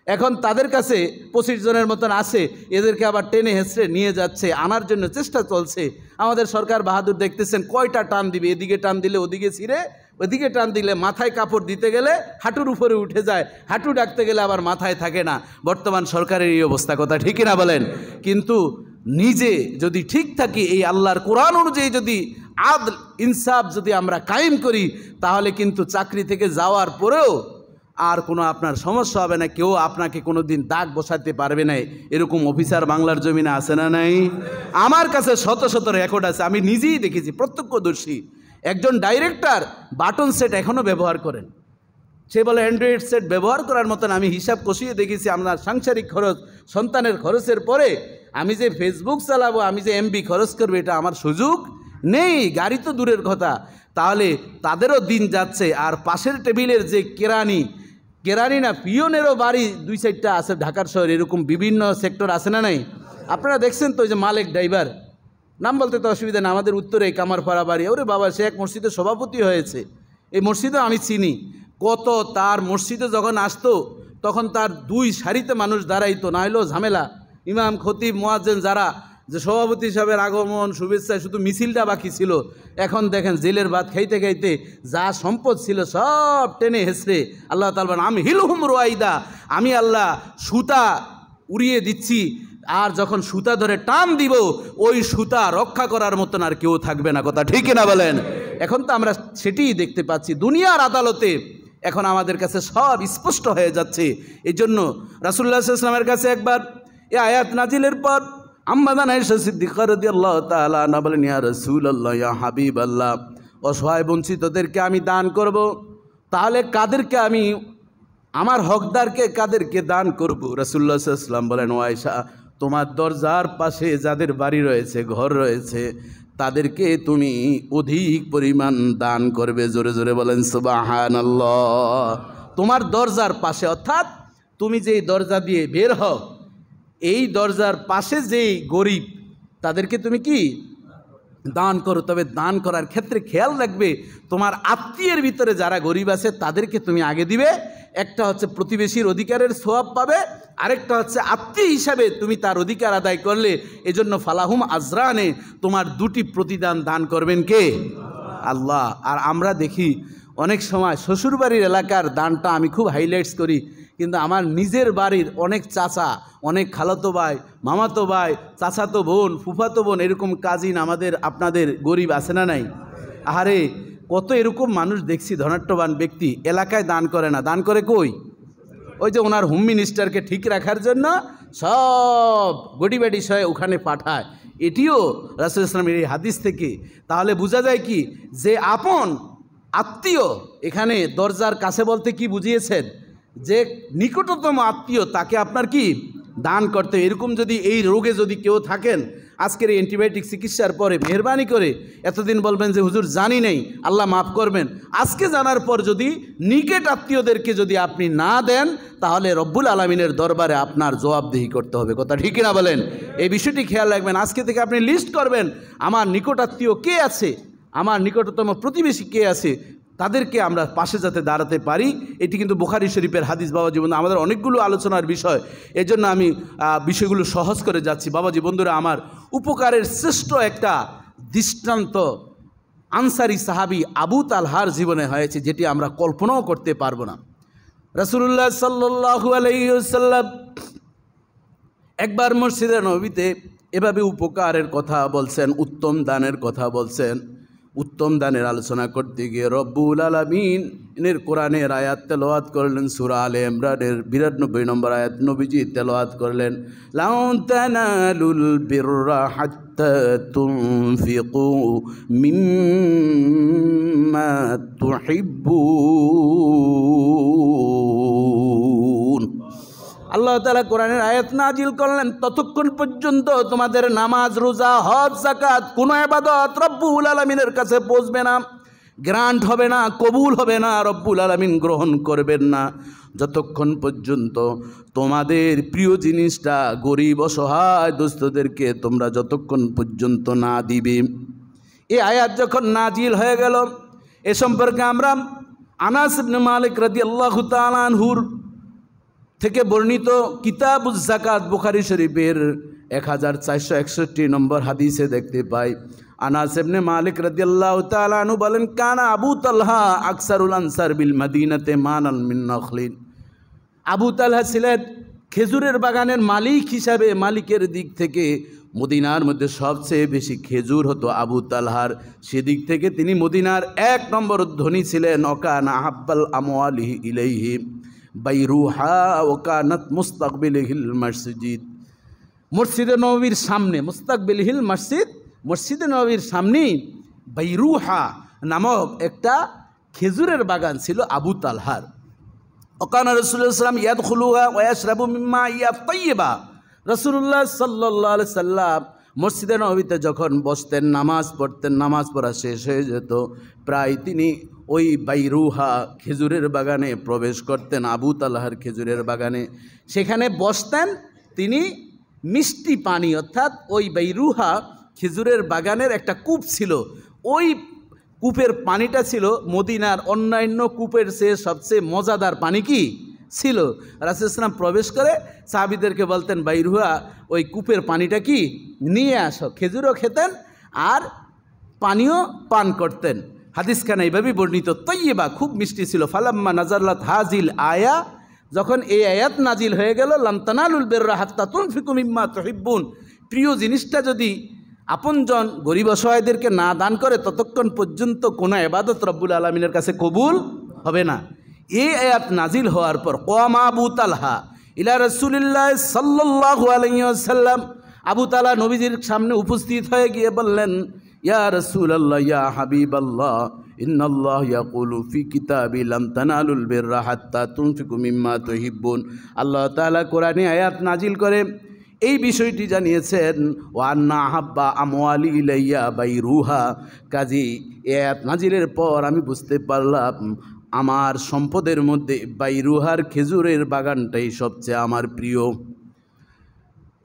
এখন তাদের কাছে 25 জনের মতন আছে, এদেরকে আবার টেনে হেঁচড়ে নিয়ে যাচ্ছে, আনার জন্য চেষ্টা চলছে। আমাদের সরকার বাহাদুর দেখতেছেন কয়টা টান দিবে, এদিকে টান দিলে ওদিকে ছিঁড়ে, ওদিকে টান দিলে মাথায় কাপড় দিতে গেলে হাঁটুর উপরে উঠে যায়, হাঁটু ডাকতে গেলে আবার মাথায় থাকে না। বর্তমান সরকারের এই অবস্থা। কথা ঠিক না বলেন? কিন্তু নিজে যদি ঠিক থাকি, এই আল্লাহর কোরআন অনুযায়ী যদি আদল ইনসাফ যদি আমরা কায়েম করি, তাহলে কিন্তু চাকরি থেকে যাওয়ার পরেও আর কোনো আপনার সমস্যা হবে না, কেউ আপনাকে কোনো দিন দাগ বসাতে পারবে না। এরকম অফিসার বাংলার জমিনে আছে না নাই? আমার কাছে শত শত রেকর্ড আছে, আমি নিজেই দেখেছি, প্রত্যক্ষদর্শী। একজন ডাইরেক্টর বাটন সেট এখনও ব্যবহার করেন, সে বলে অ্যান্ড্রয়েড সেট ব্যবহার করার মতন আমি হিসাব কষিয়ে দেখেছি। আপনার সাংসারিক খরচ, সন্তানের খরচের পরে আমি যে ফেসবুক চালাবো, আমি যে এমবি খরচ করবো, এটা আমার সুযোগ নেই। গাড়ি তো দূরের কথা। তাহলে তাদেরও দিন যাচ্ছে। আর পাশের টেবিলের যে কেরানি না পিয়নেরও বাড়ি 2-4টা আছে ঢাকার শহরে, এরকম বিভিন্ন সেক্টর আছে না নাই? আপনারা দেখছেন তো, যে মালিক ড্রাইভার, নাম বলতে তো অসুবিধা না, আমাদের উত্তরে কামারপাড়া বাড়ি, ওরে বাবা সে এক মসজিদের সভাপতি হয়েছে, এই মসজিদে আমি চিনি। কত তার মসজিদে যখন আসতো তখন তার 2 সারিতে মানুষ দাঁড়াইতো, না হলেও ঝামেলা। ইমাম, খতিব, মুয়াজ্জিন যারা, যে সভাপতি সাহেবের আগমন শুভেচ্ছায় শুধু মিছিলটা বাকি ছিল। এখন দেখেন জেলের ভাত খাইতে খাইতে যা সম্পদ ছিল সব টেনে হেসড়ে আল্লাহ তাআলা আমি হিলহুম রুয়াইদা, আমি আল্লাহ সুতা উড়িয়ে দিচ্ছি, আর যখন সুতা ধরে টান দিব ওই সুতা রক্ষা করার মতন আর কেউ থাকবে না। কথা ঠিক না বলেন? এখন তো আমরা সেটিই দেখতে পাচ্ছি দুনিয়ার আদালতে। এখন আমাদের কাছে সব স্পষ্ট হয়ে যাচ্ছে। এই জন্য রাসূলুল্লাহ সাল্লাল্লাহু আলাইহি ওয়াসাল্লামের কাছে একবার এই আয়াত নাজিলের পর আম্মা জান আয়েশা সিদ্দিকা রাদিয়াল্লাহু তাআলা আনহা বলেন, ইয়া রাসূলুল্লাহ, ইয়া হাবিবাল্লাহ, অসহায় বঞ্চিতদেরকে আমি দান করব, তাহলে কাদেরকে আমি, আমার হকদারকে কাদেরকে দান করব? রাসূলুল্লাহ সাল্লাল্লাহু আলাইহি ওয়াসাল্লাম বলেন, ও আয়েশা, তোমার দরজার পাশে যাদের বাড়ি রয়েছে, ঘর রয়েছে, তাদেরকে তুমি অধিক পরিমাণ দান করবে। জোরে জোরে বলেন সুবহানাল্লাহ। তোমার দরজার পাশে, অর্থাৎ তুমি যেই দরজা দিয়ে বের হও, এই দরজার পাশে যেই গরিব তাদেরকে তুমি কি দান করো। তবে দান করার ক্ষেত্রে খেয়াল রাখবে, তোমার আত্মীয়ের ভিতরে যারা গরিব আছে তাদেরকে তুমি আগে দিবে। একটা হচ্ছে প্রতিবেশীর অধিকারের সওয়াব পাবে, আরেকটা হচ্ছে আত্মীয় হিসাবে তুমি তার অধিকার আদায় করলে, এজন্য ফালাহুম আজরানে, তোমার দুটি প্রতিদান দান করবেন কে? আল্লাহ। আর আমরা দেখি অনেক সময় শ্বশুরবাড়ির এলাকার দানটা আমি খুব হাইলাইটস করি, কিন্তু আমার নিজের বাড়ির অনেক চাচা, অনেক খালাতো ভাই, মামাতো ভাই, চাচাতো বোন, ফুফাতো বোন, এরকম কাজিন আমাদের আপনাদের গরিব আছে না নাই? আরে কত এরকম মানুষ দেখছি, ধনাঢ্যবান ব্যক্তি এলাকায় দান করে না, দান করে কই? ওই যে ওনার হোম মিনিস্টারকে ঠিক রাখার জন্য সব গডিবাডি সয় ওখানে পাঠায়। এটিও রাসূল ইসলামের এই হাদিস থেকে। তাহলে বোঝা যায় কি, যে আপন আত্মীয়, এখানে দরজার কাছে বলতে কি বুঝিয়েছেন? যে নিকটতম আত্মীয়, তাকে আপনার কি দান করতে। এরকম যদি এই রোগে যদি কেউ থাকেন, আজকের এই অ্যান্টিবায়োটিক চিকিৎসার পরে মেহরবানি করে, এতদিন বলবেন যে হুজুর জানি নেই, আল্লাহ মাফ করবেন, আজকে জানার পর যদি নিকট আত্মীয়দেরকে যদি আপনি না দেন, তাহলে রব্বুল আলামিনের দরবারে আপনার জবাবদিহি করতে হবে। কথা ঠিক না বলেন? এই বিষয়টি খেয়াল রাখবেন। আজকে থেকে আপনি লিস্ট করবেন, আমার নিকট আত্মীয় কে আছে, আমার নিকটতম প্রতিবেশী কে আছে, তাদেরকে আমরা পাশে যাতে দাঁড়াতে পারি। এটি কিন্তু বুখারী শরীফের হাদিস। বাবাজি বন্ধু, আমাদের অনেকগুলো আলোচনার বিষয়, এজন্য আমি বিষয়গুলো সহজ করে যাচ্ছি। বাবাজি বন্ধুরা আমার, উপকারের শ্রেষ্ঠ একটা দৃষ্টান্ত আনসারি সাহাবী আবু তালহার জীবনে হয়েছে, যেটি আমরা কল্পনাও করতে পারবো না। রাসূলুল্লাহ সাল্লাল্লাহু আলাইহি ওয়াসাল্লাম একবার মসজিদে নববীতে এভাবে উপকারের কথা বলছেন, উত্তম দানের কথা বলছেন। উত্তম দানের আলোচনা করতে গিয়ে রব্বুল আলামিনের কোরআনের আয়াত তেলাওয়াত করলেন। সূরা আলে ইমরানের 92 নম্বর আয়াত নবীজি তেলাওয়াত করলেন, লাউ তানালুল বিররা হাত্তা তুনফিকু মিম্মা তুহিব্বুন। আল্লাহ তাআলা কোরআনের আয়াত নাজিল করলেন, ততক্ষণ পর্যন্ত তোমাদের নামাজ, রোজা, হজ, যাকাত, কোনো ইবাদত রব্বুল আলামিনের কাছে পৌঁছবে না, গ্রান্ট হবে না, কবুল হবে না, রব্বুল আলামিন গ্রহণ করবেন না, যতক্ষণ পর্যন্ত তোমাদের প্রিয় জিনিসটা গরিব অসহায় দুস্থদেরকে তোমরা যতক্ষণ পর্যন্ত না দিবে। এই আয়াত যখন নাজিল হয়ে গেল, এ সম্পর্কে আমরা আনাস ইবনে মালিক রাদিয়াল্লাহু তাআলা আনহুর থেকে বর্ণিত কিতাবুজ যাকাত বুখারী শরীফের 1461 নম্বর হাদিসে দেখতে পাই। আনাস ইবনে মালিক রাদিয়াল্লাহু তাআলা আনহু বলেন, কানা আবু তালহা আকসারুল আনসার বিল মদিনাতে মানাল মিন নখলিন। আবু তালহা ছিলেন খেজুরের বাগানের মালিক হিসাবে, মালিকের দিক থেকে মদিনার মধ্যে সবচেয়ে বেশি খেজুর হতো আবু তালহার। সেদিক থেকে তিনি মদিনার 1 নম্বর ধনী ছিলেন। ওকানা আহাব্বাল আমওয়ালিহি ইলাইহি বাইরুহা ওকানাত মুস্তাকবিলিহিল মসজিদ। মসজিদে নববীর সামনে, মুস্তাকবিলিহিল মসজিদ, মসজিদে নববীর সামনেই বাইরুহা নামক একটা খেজুরের বাগান ছিল আবু তালহার। ওকানা রাসূলুল্লাহ সাল্লাল্লাহু আলাইহি ওয়াসাল্লাম ইয়াদখুলুহা ওয়া ইয়াশরাবু মিম্মা ইয়া তাইয়্যিবা। রাসূলুল্লাহ সাল্লাল্লাহু আলাইহি সাল্লাম মসজিদে নববীতে যখন বসতেন, নামাজ পড়তেন, নামাজ পড়া শেষ হয়ে যেত, প্রায় তিনি ওই বাইরুহা খেজুরের বাগানে প্রবেশ করতেন, আবু তালহার খেজুরের বাগানে। সেখানে বসতেন তিনি, মিষ্টি পানি, অর্থাৎ ওই বাইরুহা খেজুরের বাগানের একটা কূপ ছিল, ওই কূপের পানিটা ছিল মদিনার অন্যান্য কূপের চেয়ে সবচেয়ে মজাদার পানি কি ছিল। রাসূল সাল্লাল্লাহু প্রবেশ করে সাহাবীদেরকে বলতেন, বাইরুহা ওই কূপের পানিটা কি নিয়ে আসো। খেজুরও খেতেন আর পানিও পান করতেন। হাদিসখানা এইভাবেই বর্ণিত, তৈয়বা, খুব মিষ্টি ছিল। ফালাম্মা নাজালাত হাজিল আয়া, যখন এই আয়াত নাজিল হয়ে গেল, লান তানালুল বিররা হাত্তা তুনফিকু মিম্মা তুহিব্বুন, প্রিয় জিনিসটা যদি আপনজন গরিব অসহায়দেরকে না দান করে, ততক্ষণ পর্যন্ত কোনো ইবাদত রব্বুল আলামিনের কাছে কবুল হবে না। এই আয়াত নাজিল হওয়ার পর কামা আবু তালহা ইলা রাসূলিল্লাহ সাল্লাল্লাহু আলাইহি ওয়াসাল্লাম, আবু তালহা নবীজির সামনে উপস্থিত হয়ে গিয়ে বললেন, ইয়া রাসূলুল্লাহ, ইয়া হাবিবাল্লাহ, ইন্নাল্লাহ ইয়াকুলু ফি কিতাবি লান তানালুল বিররা হাত্তা তুনফিকু মিম্মা তুহিব্বুন। আল্লাহ তাআলা কোরআনে আয়াত নাজিল করে, এই বিষয়টি জানিয়েছেন ওয়ান্না হাব্বা আমওয়ালি ইলাইয়া বাইরুহা। কাজী এ আয়াত নাজিলের পর আমি বুঝতে পারলাম আমার সম্পদের মধ্যে বাইরুহার খেজুরের বাগানটাই সবচেয়ে আমার প্রিয়।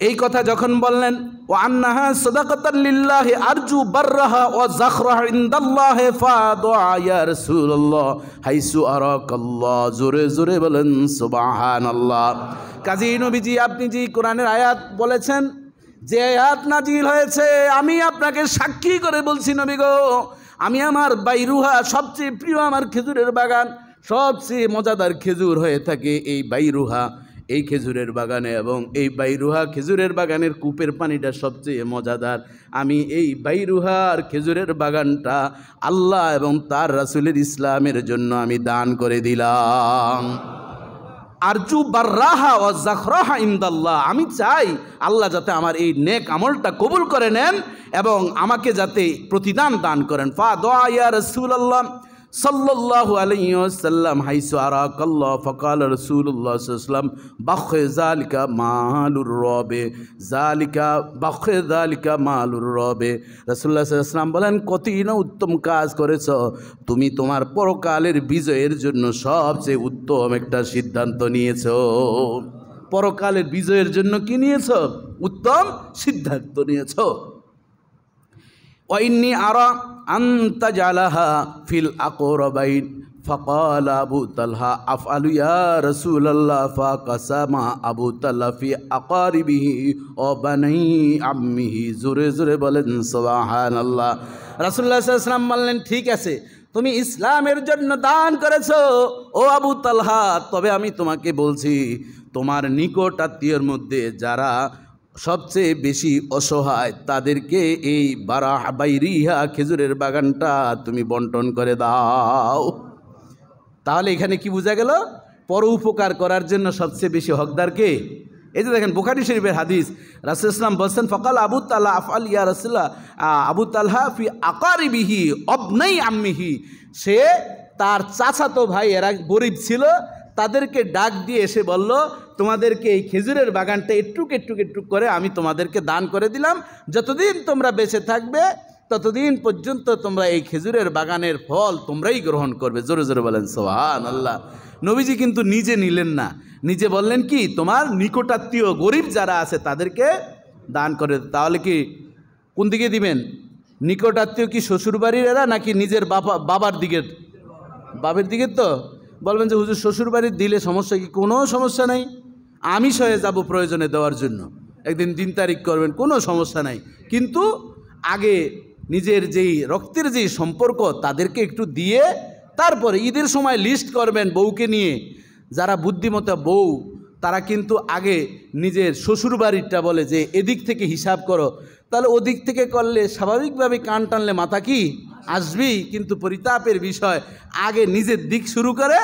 এই কথা যখন বললেন ওয়ান্নাহা সাদাকাতান লিল্লাহি আরজু বাররাহা ওয়া যাখরাহা ইনদাল্লাহি ফাদুআ ইয়া রাসূলুল্লাহ হাইসু আরাকাল্লাহ। জোরে জোরে বলেন সুবহানাল্লাহ। কাজী নবীজি আপনি যে কোরআনের আয়াত বলেছেন, যে আয়াত নাজিল হয়েছে, আমি আপনাকে সাক্ষী করে বলছি নবী গো, আমি আমার বাইরুহা সবচেয়ে প্রিয়, আমার খেজুরের বাগান সবচেয়ে মজাদার খেজুর হয়ে থাকে এই বাইরুহা, এই খেজুরের বাগানে, এবং এই বাইরুহা খেজুরের বাগানের কূপের পানিটা সবচেয়ে মজাদার। আমি এই বাইরুহার খেজুরের বাগানটা আল্লাহ এবং তার রাসূলের ইসলামের জন্য আমি দান করে দিলাম। আরজু বাররাহা ওয়া যাখরাহা ইনদাল্লাহ। আমি চাই আল্লাহ যাতে আমার এই নেক আমলটা কবুল করে নেন এবং আমাকে যাতে প্রতিদান দান করেন। ফাদুআ ইয়া রাসূলুল্লাহ সাল্লাল্লাহু আলাইহি ওয়াসাল্লাম হাইসু আরাকাল্লাহ ফাকাল রাসূলুল্লাহ সাল্লাল্লাহু আলাইহি ওয়াসাল্লাম বাখে যালিকা মালুর রবে, যালিকা বাখে যালিকা মালুর রবে। রাসূলুল্লাহ সাল্লাল্লাহু আলাইহি ওয়াসাল্লাম বলেন, কতই না উত্তম কাজ করেছ তুমি, তোমার পরকালের বিজয়ের জন্য সবচেয়ে উত্তম একটা সিদ্ধান্ত নিয়েছ। পরকালের বিজয়ের জন্য কি নিয়েছ? উত্তম সিদ্ধান্ত নিয়েছ। ওয়াইন্নি আরা আনতা জালাহা ফিল আকরাবাইন ফাকাল আবু তালহা আফআলু ইয়া রাসূলুল্লাহ ফাকাসামা আবু তালহা ফি আকারিবিহি ওয়া বানি আম্মিহি। জোরে জোরে বলেন সুবহানাল্লাহ। রাসূলুল্লাহ সাল্লাল্লাহু আলাইহি ওয়াসাল্লাম বললেন, ঠিক আছে, তুমি ইসলামের জন্য দান করেছো ও আবু তালহা, তবে আমি তোমাকে বলছি তোমার নিকট আত্মীয়ের মধ্যে যারা সবচেয়ে বেশি অসহায় তাদেরকে এই বাইরিহা খেজুরের বাগানটা তুমি বন্টন করে দাও। তাহলে এখানে কি বোঝা গেল? পর উপকার করার জন্য সবচেয়ে বেশি হকদার কে? এই যে দেখেন বুখারী শরীফের হাদিস, রাসূল সাল্লাল্লাহু আলাইহি ওয়াসাল্লাম বলছেন ফাকাল আবু তালহা আফআল ইয়া রাসূলুল্লাহ আবু তালহা ফি আকারিবিহি অবনাই আম্মিহি। সে তার চাচাতো ভাই, এরা গরিব ছিল, তাদেরকে ডাক দিয়ে এসে বলল, তোমাদেরকে এই খেজুরের বাগানটা একটুক একটুক একটুক করে আমি তোমাদেরকে দান করে দিলাম, যতদিন তোমরা বেঁচে থাকবে ততদিন পর্যন্ত তোমরা এই খেজুরের বাগানের ফল তোমরাই গ্রহণ করবে। জোরে জোরে বলেন সুবহানাল্লাহ। নবীজি কিন্তু নিজে নিলেন না, নিজে বললেন কি, তোমার নিকটাত্মীয় গরিব যারা আছে তাদেরকে দান করে। তাহলে কি কোন দিকে দিবেন? নিকটাত্মীয় কি শ্বশুরবাড়ির এরা নাকি নিজের বাবার দিকের? বাবার দিকের। তো বলবেন যে হুজুর শ্বশুরবাড়ির দিলে সমস্যা কি? কোনো সমস্যা নাই, আমি সয়ে যাব প্রয়োজনে দেওয়ার জন্য, একদিন দিন তারিখ করবেন, কোনো সমস্যা নাই। কিন্তু আগে নিজের যেই রক্তের যেই সম্পর্ক তাদেরকে একটু দিয়ে তারপরে ঈদের সময় লিস্ট করবেন বউকে নিয়ে। যারা বুদ্ধিমতা বউ তারা কিন্তু আগে নিজের শ্বশুরবাড়িরটা বলে যে এদিক থেকে হিসাব করো, তাহলে ওদিক থেকে করলে স্বাভাবিকভাবে কান টানলে মাথা কি আসবেই। কিন্তু পরিতাপের বিষয়, আগে নিজের দিক শুরু করে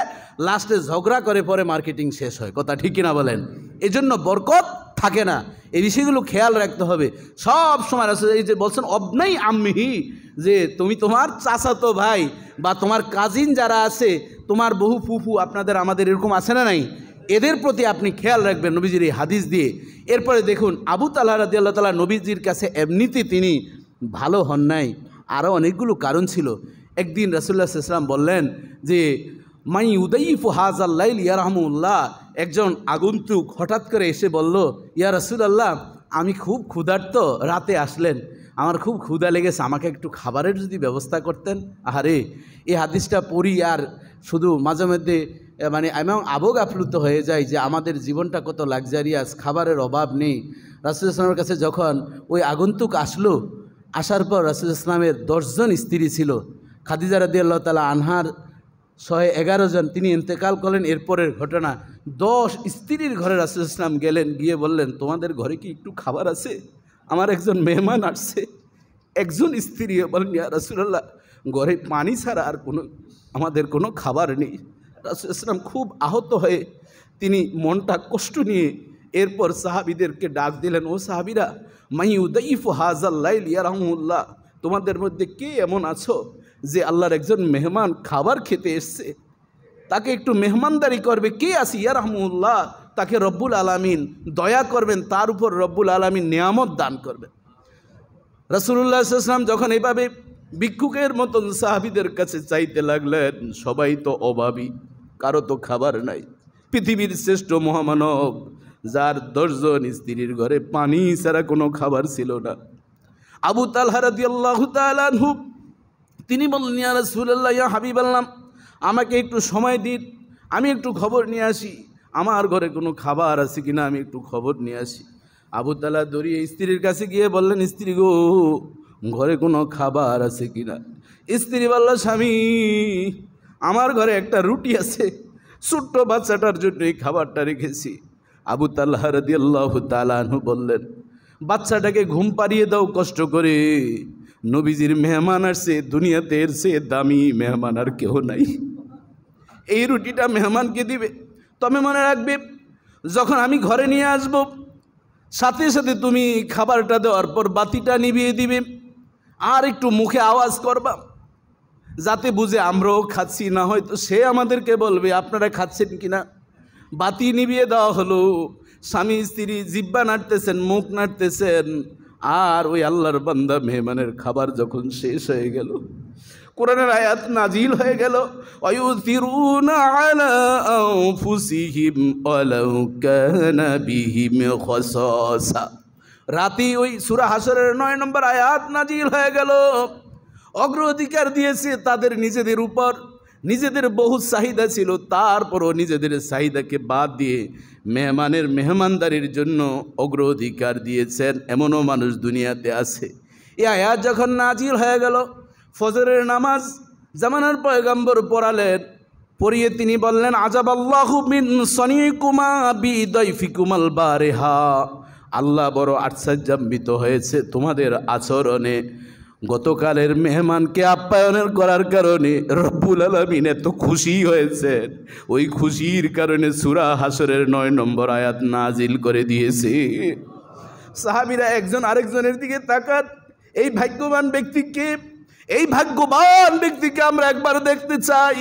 লাস্টে ঝগড়া করে পরে মার্কেটিং শেষ হয়। কথা ঠিক কিনা বলেন? এজন্য বরকত থাকে না। এই বিষয়গুলো খেয়াল রাখতে হবে সব সময়। এই যে বলছেন অবনাই আম্মিহি, যে তুমি তোমার চাচাতো ভাই বা তোমার কাজিন যারা আছে, তোমার বহু ফুফু, আপনাদের আমাদের এরকম আছে না নাই, এদের প্রতি আপনি খেয়াল রাখবেন নবীজির এই হাদিস দিয়ে। এরপরে দেখুন আবু তালহা রাদিয়াল্লাহু তাআলা নবীজির কাছে এমনিতে তিনি ভালো হন নাই, আরও অনেকগুলো কারণ ছিল। একদিন রাসূলুল্লাহ সাল্লাল্লাহু আলাইহি ওয়াসাল্লাম বললেন যে মাই উদাইফু হাযাল লাইল ইয়ারহামুল্লাহ, একজন আগন্তুক হঠাৎ করে এসে বলল, ইয়া রাসূলুল্লাহ আমি খুব ক্ষুধার্ত, রাতে আসলেন, আমার খুব ক্ষুধা লেগেছে, আমাকে একটু খাবারের যদি ব্যবস্থা করতেন। আহারে, এই হাদিসটা পড়ি আর শুধু মাঝে মধ্যে মানে এমন আবেগ আপ্লুত হয়ে যায় যে আমাদের জীবনটা কত লাক্সারিয়াস, খাবারের অভাব নেই। রাসূলুল্লাহ সাল্লাল্লাহু আলাইহি ওয়াসাল্লামের কাছে যখন ওই আগন্তুক আসলো, আসার পর রাসূলুল্লাহ সাল্লাল্লাহু আলাইহি ওয়াসাল্লামের 10 জন স্ত্রী ছিল, খাদিজা রাদিয়াল্লাহু তাআলা আনহার 111 জন, তিনি ইন্তেকাল করলেন। এরপরের ঘটনা, 10 স্ত্রীর ঘরে রাসূলুল্লাহ সাল্লাল্লাহু আলাইহি ওয়াসাল্লাম গেলেন, গিয়ে বললেন তোমাদের ঘরে কি একটু খাবার আছে? আমার একজন মেহমান আসছে। একজন স্ত্রী বলেন, ইয়া রাসূলুল্লাহ ঘরে পানি ছাড়া আর আমাদের কোনো খাবার নেই। রাসূলুল্লাহ সাল্লাল্লাহু আলাইহি ওয়াসাল্লাম খুব আহত হয়ে তিনি মনটা কষ্ট নিয়ে এরপর সাহাবীদেরকে ডাক দিলেন, ও সাহাবীরা, মাই উদাইফু হাযাল লাইল ইয়ারহামুল্লাহ, তোমাদের মধ্যে কে এমন আছো যে আল্লাহর একজন মেহমান খাবার খেতে এসছে, তাকে একটু মেহমানদারি করবে? কে আছে? ইয়ারহামুল্লাহ, তাকে রব্বুল আলামিন দয়া করবেন, তার উপর রব্বুল আলামিন নিয়ামত দান করবেন। রাসূলুল্লাহ সাল্লাল্লাহু আলাইহি ওয়াসাল্লাম যখন এইভাবে ভিক্ষুকের মতন সাহাবীদের কাছে চাইতে লাগলেন, সবাই তো অভাবী, কারো তো খাবার নাই। পৃথিবীর শ্রেষ্ঠ মহামানব, যার 10 জন স্ত্রীর ঘরে পানি ছাড়া কোনো খাবার ছিল না, আবু তালহা রাদিয়াল্লাহু তাআলা আনহু, তিনি বললেন, ইয়া রাসূলুল্লাহ, ইয়া হাবিবাল্লাহ, আমাকে একটু সময় দিন, আমি একটু খবর নিয়ে আসি, আমার ঘরে কোনো খাবার আছে কিনা আমি একটু খবর নিয়ে আসি। আবু তালহা দৌড়িয়ে স্ত্রীর কাছে গিয়ে বললেন, স্ত্রী গো, ঘরে কোনো খাবার আছে কিনা? স্ত্রী বলল, স্বামী, আমার ঘরে একটা রুটি আছে, ছোট্ট বাচ্চাটার জন্য এই খাবারটা রেখেছি। আবু তালহা রাদিয়াল্লাহু তাআলা আনহু বললেন, বাচ্চাটাকে ঘুম পাড়িয়ে দাও কষ্ট করে, নবীজির মেহমান আসছে, দুনিয়াতে এর চেয়ে দামি মেহমান আর কেউ নাই, এই রুটিটা মেহমানকে দিবে। তবে মনে রাখবে, যখন আমি ঘরে নিয়ে আসব, সাথে সাথে তুমি খাবারটা দেওয়ার পর বাতিটা নিভিয়ে দিবে, আর একটু মুখে আওয়াজ করবা, যাতে বুঝে আমরাও খাচ্ছি, না হয়তো সে আমাদেরকে বলবে আপনারা খাচ্ছেন কিনা। বাতি নিভিয়ে দেওয়া হলো, স্বামী স্ত্রী জিব্বা নাড়তেছেন, মুখ নাড়তেছেন, আর ওই আল্লাহর বান্দা মেহমানের খাবার যখন শেষ হয়ে গেল, কোরআনের আয়াত নাজিল হয়ে গেল, ওয়ায়ুসিরুনা আলা আনফুসিহিম ওয়ালাউ কানা বিহিম খাসাসা। রাতে ওই সূরা হাশরের 9 নম্বর আয়াত নাজিল হয়ে গেল। অগ্রাধিকার দিয়েছে তাদের নিজেদের উপর, নিজেদের বহু চাহিদা ছিল, তারপরও নিজেদের চাহিদাকে বাদ দিয়ে মেহমানের মেহমানদারির জন্য অগ্রাধিকার দিয়েছেন, এমনও মানুষ দুনিয়াতে আছে। এই আয়াত যখন নাজিল হয়ে গেল, ফজরের নামাজ জামানার পয়গম্বর পড়ালেন, পড়িয়ে তিনি বললেন, আজাবাল্লাহু মিন সানিকুমা বিদাইফিকুমাল বারিহা, আল্লাহ বড় আশ্চর্যান্বিত হয়েছে তোমাদের আচরণে, গতকালের মেহমানকে আপ্যায়নের করার কারণে রব্বুল আলামিন এত খুশি হয়েছেন, ওই খুশির কারণে সূরা হাশরের 9 নম্বর আয়াত নাজিল করে দিয়েছে। সাহাবীরা একজন আরেকজনের দিকে তাকান, এই ভাগ্যবান ব্যক্তিকে, এই ভাগ্যবান ব্যক্তিকে আমরা একবার দেখতে চাই,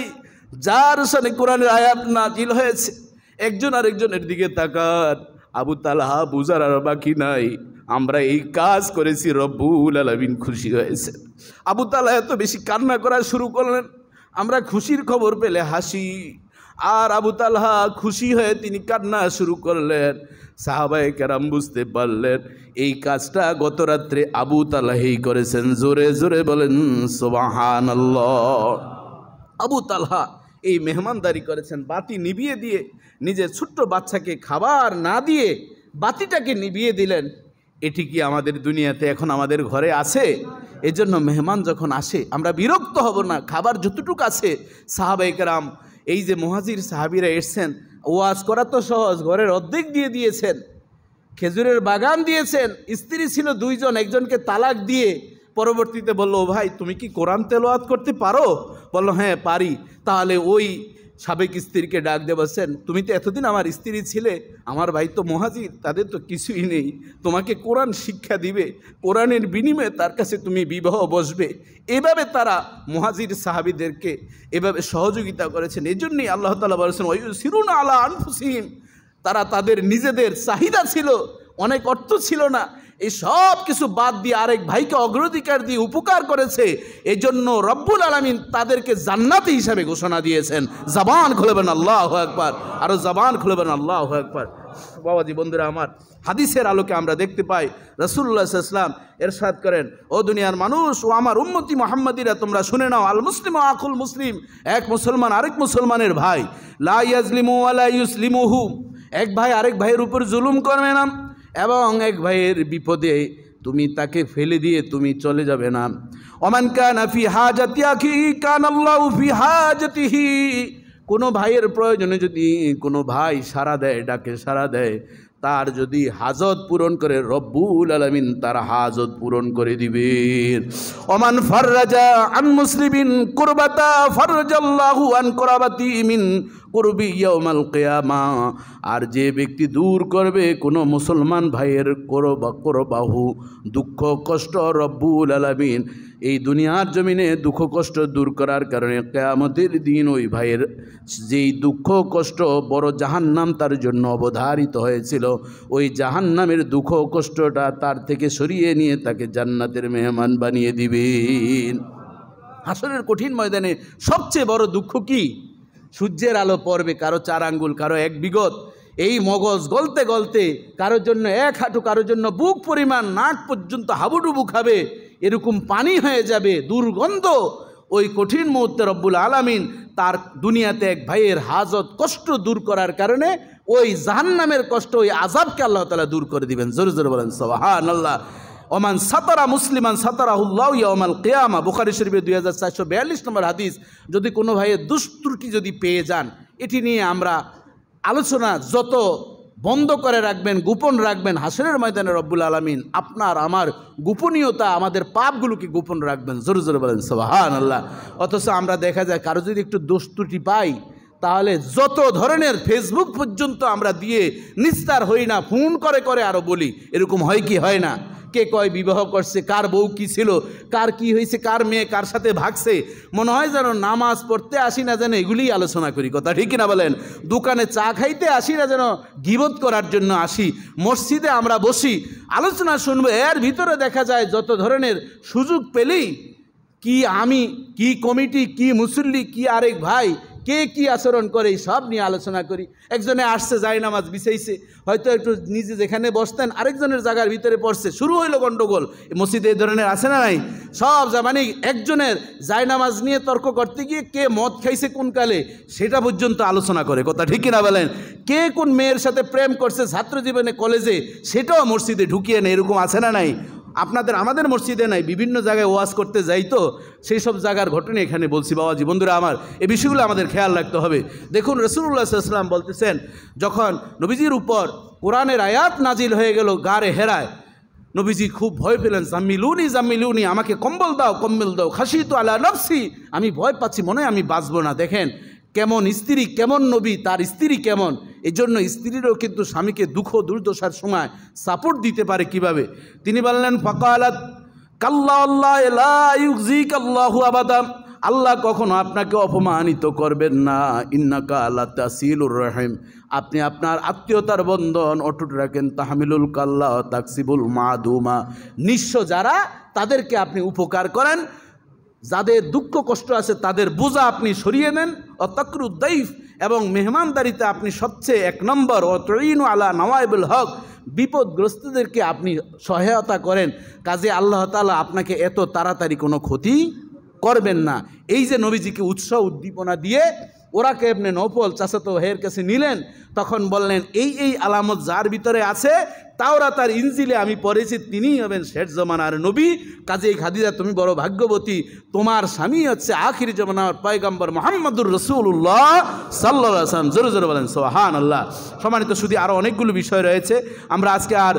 যার সাথে কোরআনের আয়াত নাজিল হয়েছে। একজন আরেকজনের দিকে তাকান। আবু তালহা বুঝার আর বাকি নাই, আমরা এই কাজ করেছি, রব্বুল আলামিন খুশি হয়েছে। আবু তালহা এত বেশি কান্না করা শুরু করলেন, আমরা খুশির খবর পেলে হাসি, আর আবু তালহা খুশি হয়ে তিনি কান্না শুরু করলেন। সাহাবায়ে কেরাম বুঝতে পারলেন এই কাজটা গত রাত্রে আবু তালহাই করেছেন। জোরে জোরে বলেন সুবহানাল্লাহ। আবু তালহা এই মেহমানদারি করেছেন, বাতি নিভিয়ে দিয়ে, নিজের ছোট্ট বাচ্চাকে খাবার না দিয়ে বাতিটাকে নিভিয়ে দিলেন। এটি কি আমাদের দুনিয়াতে এখন আমাদের ঘরে আছে? এজন্য মেহমান যখন আসে আমরা বিরক্ত হব না, খাবার যতটুকু আছে। সাহাবায়ে কেরাম, এই যে মুহাজির সাহাবীরা এসছেন, ওয়াজ করা তো সহজ, ঘরের অর্ধেক দিয়ে দিয়েছেন, খেজুরের বাগান দিয়েছেন, স্ত্রী ছিল 2 জন, একজনকে তালাক দিয়ে পরবর্তীতে বলল, ও ভাই তুমি কি কোরআন তেলাওয়াত করতে পারো? বলল, হ্যাঁ পারি। তাহলে ওই সাবেক স্ত্রীকে ডাক দিয়ে বলছেন, তুমি তো এতদিন আমার স্ত্রী ছিলে, আমার ভাই তো মুহাজির, তাদের তো কিছুই নেই, তোমাকে কোরআন শিক্ষা দিবে, কোরআনের বিনিময়ে তার কাছে তুমি বিবাহ বসবে। এভাবে তারা মুহাজির সাহাবীদেরকে এভাবে সহযোগিতা করেছেন। এই জন্যই আল্লাহ তাআলা বলেছেন, ওয়ায়ুসিরুনা আলা আনফুসিহিম, তারা তাদের নিজেদের চাহিদা ছিল, অনেক অর্থ ছিল না, এই সব কিছু বাদ দিয়ে আরেক ভাইকে অগ্রাধিকার দিয়ে উপকার করেছে। এই জন্য রব্বুল আলামিন তাদেরকে জান্নাতি হিসাবে ঘোষণা দিয়েছেন। জবান খুলবেন আল্লাহু আকবার, আরো জবান খুলবেন আল্লাহু আকবার। বাবাজি বন্ধুরা আমার, হাদিসের আলোকে আমরা দেখতে পাই রাসূলুল্লাহ সাল্লাল্লাহু আলাইহি ওয়াসাল্লাম ইরশাদ করেন, ও দুনিয়ার মানুষ ও আমার উম্মতি মুহাম্মাদিরা, তোমরা শুনে নাও, আল মুসলিম আকুল মুসলিম, এক মুসলমান আরেক মুসলমানের ভাই, লা ইয়াজলিমু ওয়া লা ইউসলিমুহু, এক ভাই আরেক ভাইয়ের উপর জুলুম করবে না, এবং এক ভাইয়ের বিপদে তুমি তাকে ফেলে দিয়ে তুমি চলে যাবে না। ওমান কানা ফি হাজাতি আখি কানাল্লাহু ফি হাজাতিহি, কোনো ভাইয়ের প্রয়োজনে যদি কোনো ভাই সাড়া দেয়, ডাকে সাড়া দেয়, তার যদি হাজত পূরণ করে, রব্বুল আলামিন তার হাজত পূরণ করে দিবেন। ওমান ফাররাজা আন মুসলিমিন কুরবাতা ফাররাজাল্লাহু আন কুরবাতি মিন কুরবি ইয়াউমাল কিয়ামা। আর যে ব্যক্তি দূর করবে কোনো মুসলমান ভাইয়ের কুরবাহু দুঃখ কষ্ট, রব্বুল আলামিন এই দুনিয়ার জমিনে দুঃখ কষ্ট দূর করার কারণে কিয়ামতের দিন ওই ভাইয়ের যেই দুঃখ কষ্ট বড় জাহান্নাম তার জন্য অবধারিত হয়েছিল, ওই জাহান্নামের দুঃখ কষ্টটা তার থেকে সরিয়ে নিয়ে তাকে জান্নাতের মেহমান বানিয়ে দিবেন। হাসরের কঠিন ময়দানে সবচেয়ে বড় দুঃখ কি? সূর্যের আলো পড়বে কারো 4 আঙ্গুল, কারো 1 বিঘত, এই মগজ গলতে গলতে কারোর জন্য 1 হাঁটু, কারোর জন্য বুক পরিমাণ, নাক পর্যন্ত হাবুডুবু খাবে, এরকম পানি হয়ে যাবে, দুর্গন্ধ। ওই কঠিন মুহূর্তে রব্বুল আলামিন তার দুনিয়াতে এক ভাইয়ের হাজত কষ্ট দূর করার কারণে ওই জাহান্নামের কষ্ট, ওই আযাবকে আল্লাহ তাআলা দূর করে দিবেন। জোরে জোরে বলেন সুবহানাল্লাহ। ওমান সাতারা মুসলিমান সাতারাহুল্লাহু ইয়াউমাল কিয়ামা, বুখারী শরীফের 2442 নম্বর হাদিস। যদি কোনো ভাইয়ের দুষ্ত্রুটি যদি পেয়ে যান, এটি নিয়ে আমরা আলোচনা যত বন্ধ করে রাখবেন, গোপন রাখবেন, হাসরের ময়দানে রব্বুল আলামিন আপনার আমার গোপনীয়তা, আমাদের পাপগুলোকে গোপন রাখবেন। জোরে জোরে বলেন সুবহানাল্লাহ। অথচ আমরা দেখা যায় কারো যদি একটু দোষ ত্রুটি পাই, তাহলে যত ধরনের ফেসবুক পর্যন্ত আমরা দিয়ে নিস্তার হই না, ফোন করে করে আরও বলি। এরকম হয় কি হয় না? কে কয় বিবাহ করছে, কার বউ কি ছিল, কার কি হয়েছে, কার মেয়ে কার সাথে ভাগছে। মনে হয় যেন নামাজ পড়তে আসি না, যেন এগুলিই আলোচনা করি। কথা ঠিক কিনা বলেন? দোকানে চা খাইতে আসি না, যেন গীবত করার জন্য আসি। মসজিদে আমরা বসি, আলোচনা শুনবো, এর ভিতরে দেখা যায় যত ধরনের সুযোগ পেলেই কি আমি, কি কমিটি, কি মুসল্লি, কি আরেক ভাই কে কি আচরণ করে, সব নিয়ে আলোচনা করি। একজনে আসছে যায় নামাজ বিছাইছে, হয়তো একটু নিজে যেখানে বসতেন আরেকজনের জায়গার ভিতরে পড়ছে, শুরু হইল গন্ডগোল। মসজিদে এই ধরনের আছে না নাই? সব মানে একজনের যায় নামাজ নিয়ে তর্ক করতে গিয়ে কে মদ খাইছে কোন কালে সেটা পর্যন্ত আলোচনা করে। কথা ঠিক কিনা বলেন? কে কোন মেয়ের সাথে প্রেম করছে ছাত্র জীবনে কলেজে, সেটাও মসজিদে ঢুকিয়ে নেয়। এরকম আছে না নাই? আপনাদের আমাদের মসজিদে নাই, বিভিন্ন জায়গায় ওয়াজ করতে যাই তো সেই সব জায়গার ঘটনা এখানে বলছি। বাবাজি, বন্ধুরা আমার, এই বিষয়গুলো আমাদের খেয়াল রাখতে হবে। দেখুন, রাসূলুল্লাহ সাল্লাল্লাহু আলাইহি ওয়াসাল্লাম বলতেছেন, যখন নবীজির উপর কোরআনের আয়াত নাজিল হয়ে গেল গারে হেরায়, নবীজি খুব ভয় পেলেন। জাম্মিলুনি জাম্মিলুনি, আমাকে কম্বল দাও, কম্বল দাও। খাশিতু আলা নফসি, আমি ভয় পাচ্ছি, মনে হয় আমি বাঁচবো না। দেখেন কেমন স্ত্রী, কেমন নবী, তার স্ত্রী কেমন। এই জন্য স্ত্রীরও কিন্তু স্বামীকে দুঃখ দুর্দশার সময় সাপোর্ট দিতে পারে কিভাবে। তিনি বললেন, ফাকালাত কাল্লাল্লাহ লা ইউযিকাল্লাহু আবাদা, আল্লাহ কখনো আপনাকে অপমানিত করবেন না। ইন্নাকা লা তাসিলুর রহিম, আপনি আপনার আত্মীয়তার বন্ধন অটুট রাখেন। তাহমিলুল কাল্লা তাকসিবুল মাদুমা, নিঃস্ব যারা তাদেরকে আপনি উপকার করেন, যাদের দুঃখ কষ্ট আছে তাদের বোঝা আপনি সরিয়ে নেন। অতাকরুদ্দাইফ, এবং মেহমানদারিতে আপনি সবচেয়ে 1 নম্বর। অতঈনু আলা নওয়াইবুল হক, বিপদগ্রস্তদেরকে আপনি সহায়তা করেন। কাজে আল্লাহ তাআলা আপনাকে এত তাড়াতাড়ি কোনো ক্ষতি করবেন না। এই যে নবীজিকে উৎসাহ উদ্দীপনা দিয়ে ওরাকে ইবনে নওফল চাচাতো ভাইয়ের কাছে নিলেন, তখন বললেন, এই আলামত যার ভিতরে আছে, তাওরাত আর ইনজিলে আমি পড়েছি, তিনিই হবেন শেষ জমানার নবী। কাজেই খাদিজা, তুমি বড় ভাগ্যবতী, তোমার স্বামী হচ্ছে আখির জমানার পয়গম্বর মুহাম্মদুর রাসূলুল্লাহ সাল্লাল্লাহু আলাইহি ওয়াসাল্লাম। জোরে জোরে বলেন সুবহানাল্লাহ। সম্মানিত সুধী, আরও অনেকগুলো বিষয় রয়েছে, আমরা আজকে আর